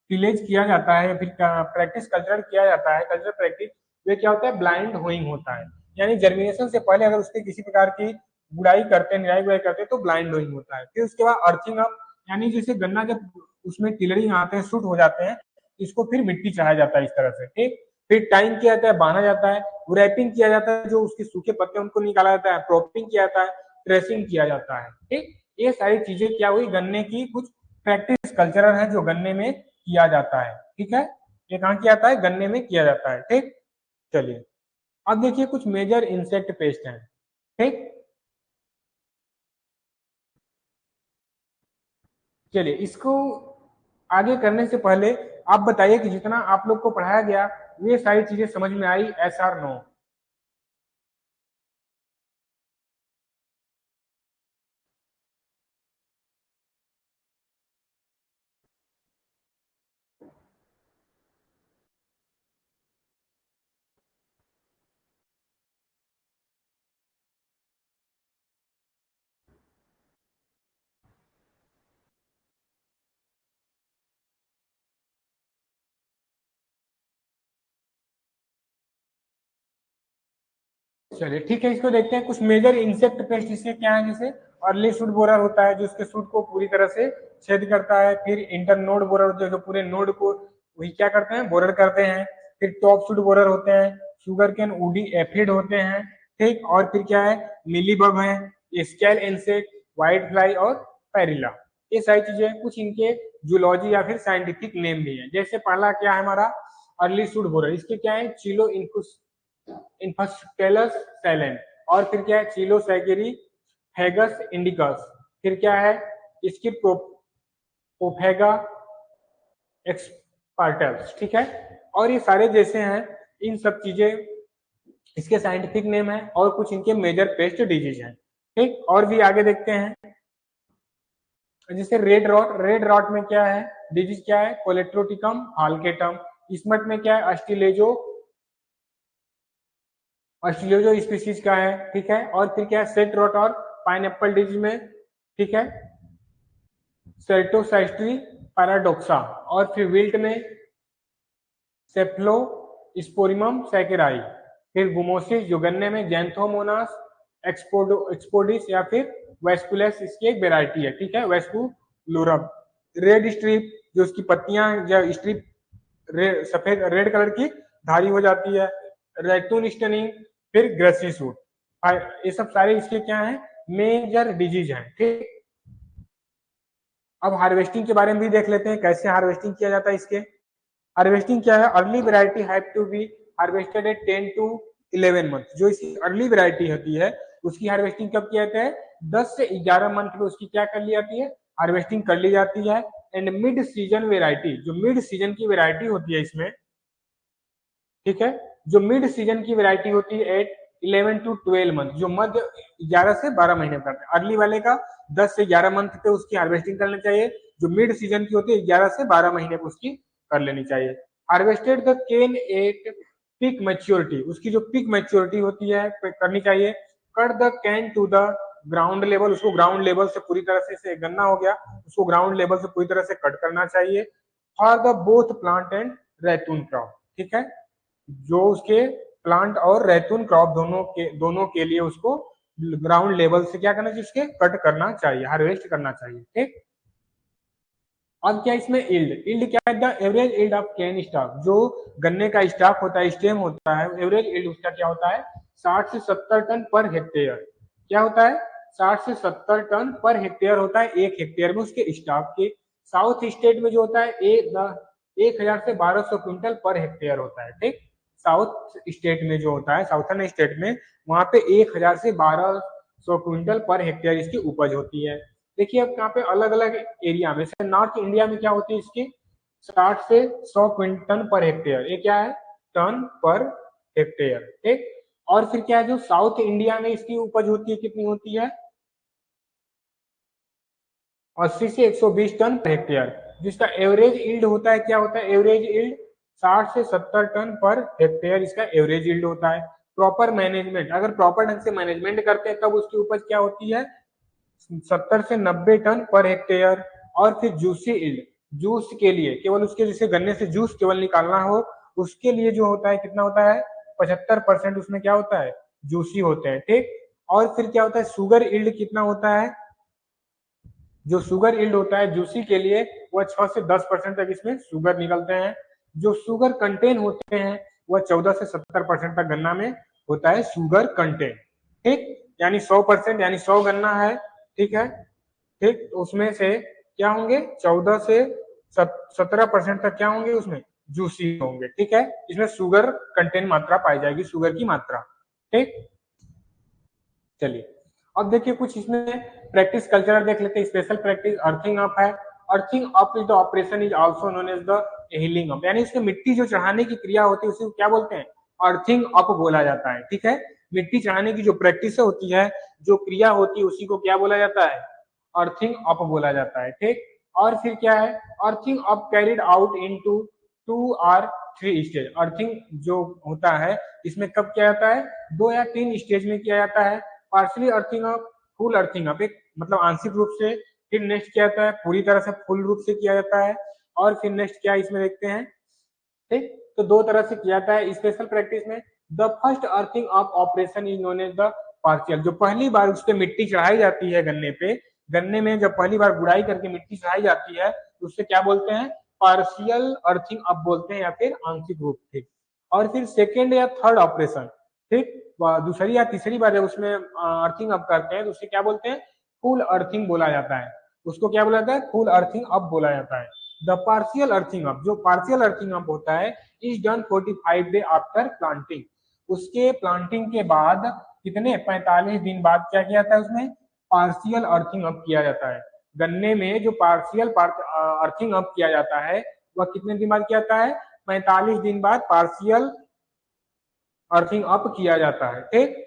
टिलेज किया जाता है, फिर प्रैक्टिस कल्चर किया जाता है, कल्चर प्रैक्टिस, वे क्या होता है, ब्लाइंड हुइंग होता है। यानी जर्मिनेशन से पहले अगर उसके किसी प्रकार की गुड़ाई करते हैं, निराई गुड़ाई करते हैं, तो ब्लाइंड हुइंग होता है। फिर उसके बाद अर्थिंग अप, यानी जैसे गन्ना जब उसमें टिलरिंग आते हैं, शूट हो जाते हैं, इसको फिर मिट्टी चढ़ाया जाता है इस तरह से, ठीक। फिर टाइम किया जाता है, बांधा जाता है, रैपिंग किया जाता है, जो उसके सूखे पत्ते उनको निकाला जाता है, प्रोपिंग किया जाता है, ट्रेसिंग किया जाता है, ठीक। ये सारी चीजें क्या हुई, गन्ने की कुछ प्रैक्टिस कल्चरल है जो गन्ने में किया जाता है, ठीक है। ये कहाँ किया जाता है, गन्ने में किया जाता है, ठीक। चलिए अब देखिए कुछ मेजर इंसेक्ट पेस्ट हैं, ठीक। चलिए इसको आगे करने से पहले आप बताइए कि जितना आप लोग को पढ़ाया गया ये सारी चीजें समझ में आई, एस आर नो। चलिए ठीक है, इसको देखते हैं। कुछ मेजर इंसेक्ट पेस्ट इसके क्या है, जैसे अर्ली शूट बोरर होता है जो उसके शूट को पूरी तरह से छेद करता है। फिर इंटर नोड बोरर होते हैं जो पूरे नोड को वही क्या करते हैं, बोरर करते हैं। फिर टॉप शूट बोरर होते हैं। शुगर कैन वुडी एफिड होते हैं, ठीक। और फिर क्या है, मिलीबग है, स्केल इंसेक्ट, व्हाइट फ्लाई और पैरिला। ये सारी चीजें कुछ इनके जूलॉजी या फिर साइंटिफिक नेम भी है। जैसे पहला क्या है हमारा अर्ली शूट बोरर, इसके क्या है चिलो इन्फस्टेलस सैलेन। और फिर क्या है चिलोसैकेरी हैगस इंडिकस। फिर क्या है इसकी प्रोफेगा एक्सपार्टल्स, ठीक है। और ये सारे जैसे हैं, इन सब चीजें इसके साइंटिफिक नेम है और कुछ इनके मेजर पेस्ट डिजीज हैं, ठीक। और भी आगे देखते हैं, जैसे रेड रॉट। रेड रॉट में क्या है डिजीज, क्या है कोलेट्रोटिकम हालकेटम। स्मट में क्या है अस्टिलेजो स्पीसीज का है, ठीक है। और फिर क्या है सेट रॉट और पाइनएप्पल डिजीज में, ठीक है, सेल्टोसाइस्ट्री पैराडोक्सा। और फिर विल्ट में सेफ्लोस्पोरिमम सैकेराई। फिर गुमोसिस जो गन्ने में जैंथोमोनास एक्सपोडिस या फिर वेस्कुलस इसकी एक वेराइटी है, ठीक है, वेस्कुलोरम। रेड स्ट्रिप जो उसकी पत्तियां या स्ट्रिप सफेद रेड कलर की धारी हो जाती है। रैतून स्टनिंग, फिर ग्रेसी सूट। ये सब सारे इसके क्या है मेजर डिजीज हैं, ठीक। अब हार्वेस्टिंग के बारे में भी देख लेते हैं, कैसे हार्वेस्टिंग किया जाता है इसके। हार्वेस्टिंग क्या है, early variety have to be harvested at 10 to 11 month. जो इसकी अर्ली वेराइटी होती है उसकी हार्वेस्टिंग कब किया जाता है, 10 से 11 मंथ में उसकी क्या कर ली जाती है, हार्वेस्टिंग कर ली जाती है। एंड मिड सीजन वेराइटी, जो मिड सीजन की वेराइटी होती है इसमें, ठीक है, जो मिड सीजन की वेराइटी होती है एट 11 to 12 मंथ, जो मध्य 11 से 12 महीने करते हैं। अर्ली वाले का 10 से 11 मंथ पे उसकी हार्वेस्टिंग करनी चाहिए। जो मिड सीजन की होती है 11 से 12 महीने पे उसकी कर लेनी चाहिए। Harvested the cane at peak maturity, उसकी जो पीक मैच्योरिटी होती है करनी चाहिए। Cut the cane to the ground level, उसको ग्राउंड लेवल से पूरी तरह से गन्ना हो गया उसको ग्राउंड लेवल से पूरी तरह से कट करना चाहिए। For the both plant and ratoon crop, ठीक है, जो उसके प्लांट और रैतून क्रॉप दोनों के लिए उसको ग्राउंड लेवल से क्या करना चाहिए, उसके कट करना चाहिए, हार्वेस्ट करना चाहिए, ठीक। अब क्या इसमें इल्ड क्या है, the average yield of can stock, जो गन्ने का स्टॉक होता है स्टेम होता है, एवरेज इल्ड उसका क्या होता है 60 से 70 टन पर हेक्टेयर। क्या होता है 60 से 70 टन पर हेक्टेयर होता है एक हेक्टेयर में उसके स्टॉक के। साउथ स्टेट में जो होता है 1000 से 1200 क्विंटल पर हेक्टेयर होता है, ठीक। साउथ स्टेट में जो होता है साउथर्न स्टेट में वहां पे 1000 से 1200 क्विंटल पर हेक्टेयर इसकी उपज होती है। देखिए अब यहाँ पे अलग अलग एरिया में, जैसे नॉर्थ इंडिया में क्या होती है इसकी 60 से 100 क्विंटल पर हेक्टेयर, ये क्या है टन पर हेक्टेयर, ठीक। और फिर क्या है जो साउथ इंडिया में इसकी उपज होती है कितनी होती है 80 से 120 टन पर हेक्टेयर। जिसका एवरेज यील्ड होता है क्या होता है एवरेज यील्ड 60 से 70 टन पर हेक्टेयर इसका एवरेज यील्ड होता है। प्रॉपर मैनेजमेंट, अगर प्रॉपर ढंग से मैनेजमेंट करते हैं तब उसकी उपज क्या होती है 70 से 90 टन पर हेक्टेयर। और फिर जूसी इल्ड, जूस के लिए केवल उसके जैसे गन्ने से जूस केवल निकालना हो उसके लिए जो होता है कितना होता है 75% उसमें क्या होता है जूसी होते हैं, ठीक। और फिर क्या होता है शुगर इल्ड कितना होता है, जो शुगर इल्ड होता है जूसी के लिए वह 6 से 10% तक इसमें शुगर निकलते हैं। जो शुगर कंटेन होते हैं वह 14 से 70% तक गन्ना में होता है शुगर कंटेन, ठीक। यानी 100% यानी 100 गन्ना है, ठीक है, ठीक, तो उसमें से क्या होंगे 14 से 17% तक क्या होंगे उसमें जूसी होंगे, ठीक है। इसमें शुगर कंटेन मात्रा पाई जाएगी, शुगर की मात्रा, ठीक। चलिए अब देखिए कुछ इसमें प्रैक्टिस कल्चरल देख लेते हैं। स्पेशल प्रैक्टिस अर्थिंग अप है। Earthing up is the operation is also known as the hilling up, यानी उसमें मिट्टी जो चढ़ाने की क्रिया होती है उसे क्या बोलते हैं अर्थिंग अप बोला जाता है, ठीक है। मिट्टी चढ़ाने की जो प्रैक्टिस होती है जो क्रिया होती है उसी को क्या बोला जाता है अर्थिंग अप बोला जाता है, ठीक। और फिर क्या है earthing up carried out into 2 or 3 stage. Earthing जो होता है इसमें कब किया जाता है 2 या 3 स्टेज में किया जाता है। Partially earthing up, full earthing up, एक मतलब आंशिक रूप से, फिर नेक्स्ट किया जाता है पूरी तरह से फुल रूप से किया जाता है। और फिर नेक्स्ट क्या इसमें देखते हैं, ठीक। तो 2 तरह से किया जाता है स्पेशल प्रैक्टिस में। The first earthing of operation is known as the partial. जो पहली बार उस पर मिट्टी चढ़ाई जाती है गन्ने पे, गन्ने में जब पहली बार गुड़ाई करके मिट्टी चढ़ाई जाती है तो उससे क्या बोलते हैं, पार्शियल अर्थिंग अप बोलते हैं या फिर आंशिक रूप, ठीक। और फिर सेकेंड या थर्ड ऑपरेशन, ठीक, दूसरी या तीसरी बार जब उसमें अर्थिंग अप करते हैं तो उसे क्या बोलते हैं, फुल अर्थिंग बोला जाता है। उसको क्या बोला जाता है, फुल अर्थिंग अप बोला जाता है। द पार्शियल अर्थिंग अप, जो पार्शियल अर्थिंग अप होता है, is done 45 day after planting. उसके प्लांटिंग के बाद कितने 45 दिन बाद क्या किया जाता है, उसमें पार्शियल अर्थिंग अप किया जाता है। गन्ने में जो पार्शियल अर्थिंग अप किया जाता है वह कितने दिन बाद किया जाता है, 45 दिन बाद पार्शियल अर्थिंग अप किया जाता है, ठीक।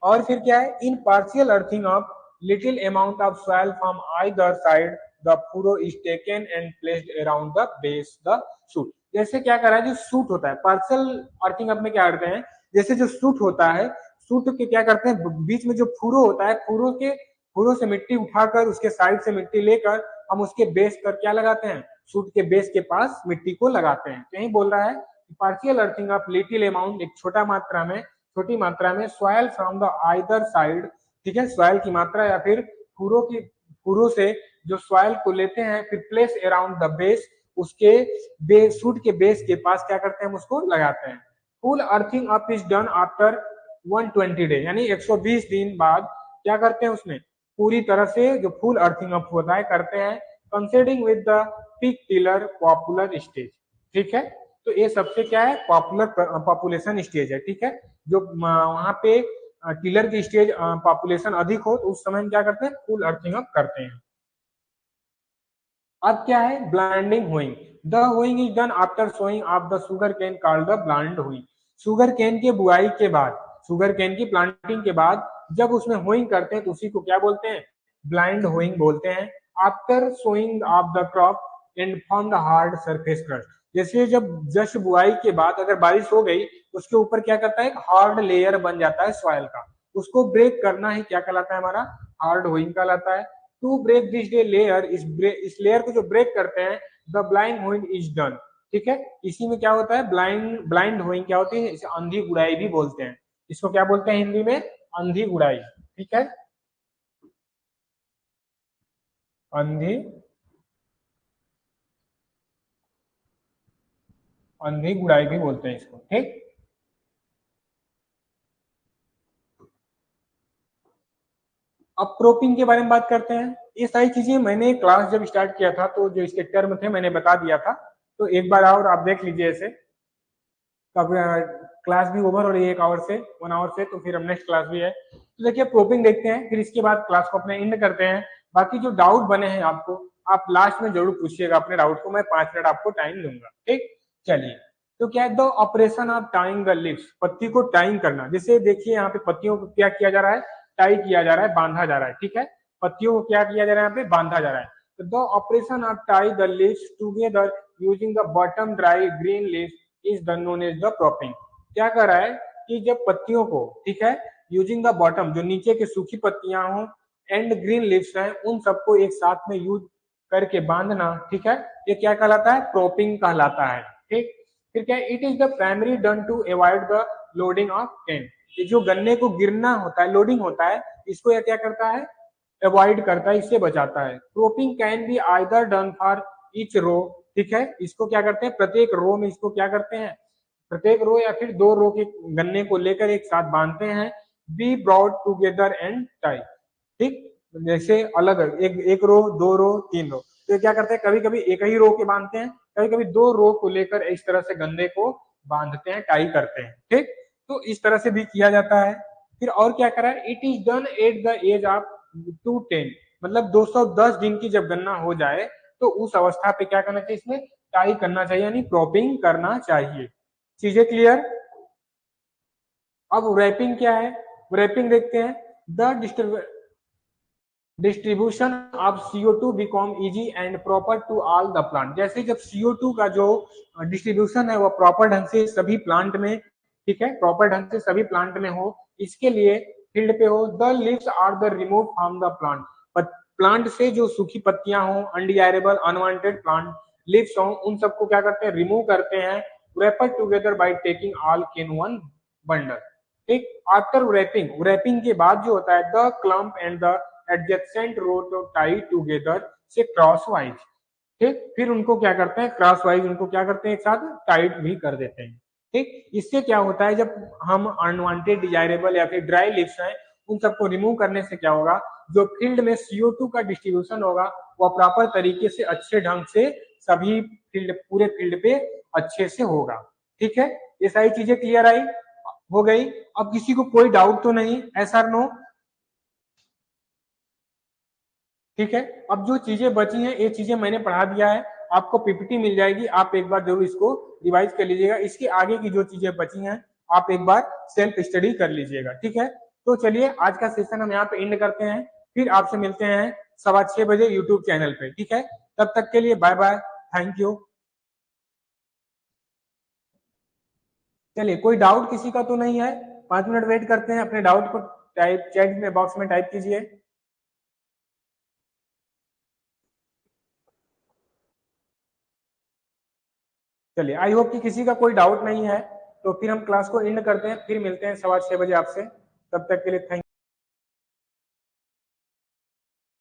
और फिर क्या है, in partial earthing up little amount of soil from either side the furrow is taken and placed around the base the shoot. जैसे क्या कर रहा है, जो शूट होता है पार्शियल अर्थिंग अप में क्या करते हैं, जैसे जो शूट होता है, शूट के क्या करते हैं, बीच में जो फूरो होता है, फूरो से मिट्टी उठाकर उसके साइड से मिट्टी लेकर हम उसके बेस पर क्या लगाते हैं, शूट के बेस के पास मिट्टी को लगाते हैं। यही बोल रहा है partial earthing of little amount, एक छोटी मात्रा में soil from the either side, ठीक है, सॉइल की मात्रा या फिर फूरो से जो सॉइल को लेते हैं, फिर प्लेस अराउंड द बेस, उसके बेस, शूट के बेस के पास क्या करते हैं, हम उसको लगाते हैं। Full earthing up is done after 120 day, यानी 120 दिन बाद क्या करते हैं, उसमें पूरी तरह से जो फुल अर्थिंग अप होता है करते हैं, considering with the pig tiller popular stage, ठीक है। तो ये सबसे क्या है, पॉपुलेशन स्टेज है, ठीक है। जो वहां पे टिलर की स्टेज पॉपुलेशन अधिक हो तो उस समय क्या करते हैं, फुल अर्थिंग अप करते हैं। अब क्या है, blinding hoeing. The hoeing is done after sowing of the sugar cane called the blind hoeing. Sugar cane के बुआई के बाद, शुगर केन की प्लांटिंग के बाद जब उसमें हुइंग करते हैं तो उसी को क्या बोलते हैं, ब्लाइंड हुइंग बोलते हैं। After sowing of the crop and form the hard surface crust. जैसे जब जस्ट बुआई के बाद अगर बारिश हो गई उसके ऊपर क्या करता है, एक हार्ड लेयर बन जाता है सॉइल का, उसको ब्रेक करना ही क्या कहलाता है, हमारा हार्ड हुइंग कहलाता है। To break this day layer, इस लेयर को जो ब्रेक करते हैं, the blind hoeing is done, ठीक है। इसी में क्या होता है, ब्लाइंड होइंग क्या होती है, इसे अंधी गुड़ाई भी बोलते हैं। इसको क्या बोलते हैं हिंदी में, अंधी गुड़ाई, ठीक है, अंधी अंधी गुड़ाई भी बोलते हैं इसको, ठीक। अब क्रॉपिंग के बारे में बात करते हैं। ये सारी चीजें मैंने क्लास जब स्टार्ट किया था तो जो इसके टर्म थे मैंने बता दिया था, तो एक बार और आप देख लीजिए ऐसे। अब क्लास भी ओवर हो रही है 1 आवर से, 1 आवर से, तो फिर अब नेक्स्ट क्लास भी है। तो देखिए प्रोपिंग देखते हैं, फिर इसके बाद क्लास को अपने एंड करते हैं। बाकी जो डाउट बने हैं आपको, आप लास्ट में जरूर पूछिएगा अपने डाउट को, मैं 5 मिनट आपको टाइम दूंगा, ठीक। चलिए, तो क्या है, the operation of tying the leaves, पत्ती को टाइंग करना। जैसे देखिए यहाँ पे पत्तियों को क्या किया जा रहा है, टाई किया जा रहा है, बांधा जा रहा है, ठीक है। पत्तियों को क्या किया जा रहा है, यहाँ पे बांधा जा रहा है। तो the operation of tie the leaves together using the bottom dry green leaves is known as the cropping. क्या कर रहा है कि जब पत्तियों को, ठीक है, यूजिंग द बॉटम, जो नीचे की सूखी पत्तियां हो, एंड ग्रीन लिव्स हैं, उन सबको एक साथ में यूज करके बांधना, ठीक है, ये क्या कहलाता है, क्रॉपिंग कहलाता है, ठीक। फिर क्या, it is the primary done to avoid the lodging of cane. ये जो गन्ने को गिरना होता है, लोडिंग होता है, इसको यह क्या करता है, अवॉइड करता है, इससे बचाता है। Cropping can be either done for each row, ठीक है, इसको क्या करते हैं, प्रत्येक रो में इसको क्या करते हैं, प्रत्येक रो या फिर 2 रो के गन्ने को लेकर एक साथ बांधते हैं। Be brought together and tie, ठीक। जैसे अलग एक एक रो, 2 रो, 3 रो, तो क्या करते हैं, कभी कभी एक ही रो के बांधते हैं, कभी कभी 2 रो को लेकर इस तरह से गन्ने को बांधते हैं, टाई करते हैं, ठीक। तो इस तरह से भी किया जाता है। फिर और क्या करा है, it is done at the age of 210, मतलब 210 दिन की जब गन्ना हो जाए तो उस अवस्था पे क्या करना चाहिए, इसमें टाई करना चाहिए, यानी क्रॉपिंग करना चाहिए। चीजें क्लियर। अब रैपिंग क्या है, रैपिंग देखते हैं। The distribution of CO2 become easy and proper to all the plant. जैसे जब CO2 का जो डिस्ट्रीब्यूशन है वो प्रॉपर ढंग से सभी प्लांट में, ठीक है, प्रॉपर ढंग से सभी प्लांट में हो, इसके लिए फील्ड पे हो। The leaves are the remove from the plant, plant से जो सूखी पत्तियां हो, अनडिजायरेबल अनवांटेड प्लांट लीव्स हो, उन सबको क्या करते हैं, रिमूव करते हैं। Wrapper together by taking all in one bundle. ठीक, आफ्टर रैपिंग, रैपिंग के बाद जो होता है the clump and the adjacent row to tie together से क्रॉस वाइज। ठीक, फिर उनको क्या करते हैं क्रॉस वाइज उनको क्या करते हैं एक साथ टाइट भी कर देते हैं। ठीक, इससे क्या होता है जब हम अनवांटेड डिजायरेबल या फिर ड्राई लीव्स हैं उन सबको रिमूव करने से क्या होगा, जो फील्ड में CO2 का डिस्ट्रीब्यूशन होगा वह प्रॉपर तरीके से अच्छे ढंग से सभी फील्ड पूरे फील्ड पे अच्छे से होगा। ठीक है, ये सारी चीजें क्लियर आई हो गई। अब किसी को कोई डाउट तो नहीं, ऐसा नो? ठीक है, अब जो चीजें बची हैं ये चीजें मैंने पढ़ा दिया है, आपको पीपीटी मिल जाएगी, आप एक बार जरूर इसको रिवाइज कर लीजिएगा। इसके आगे की जो चीजें बची हैं आप एक बार सेल्फ स्टडी कर लीजिएगा। ठीक है, तो चलिए आज का सेशन हम यहाँ पे एंड करते हैं, फिर आपसे मिलते हैं 6:15 यूट्यूब चैनल पे। ठीक है, तब तक के लिए बाय बाय, थैंक यू। चलिए, कोई डाउट किसी का तो नहीं है? 5 मिनट वेट करते हैं, अपने डाउट को टाइप चैट में बॉक्स में टाइप कीजिए। चलिए, आई होप कि किसी का कोई डाउट नहीं है, तो फिर हम क्लास को एंड करते हैं, फिर मिलते हैं 6:15 आपसे। तब तक के लिए थैंक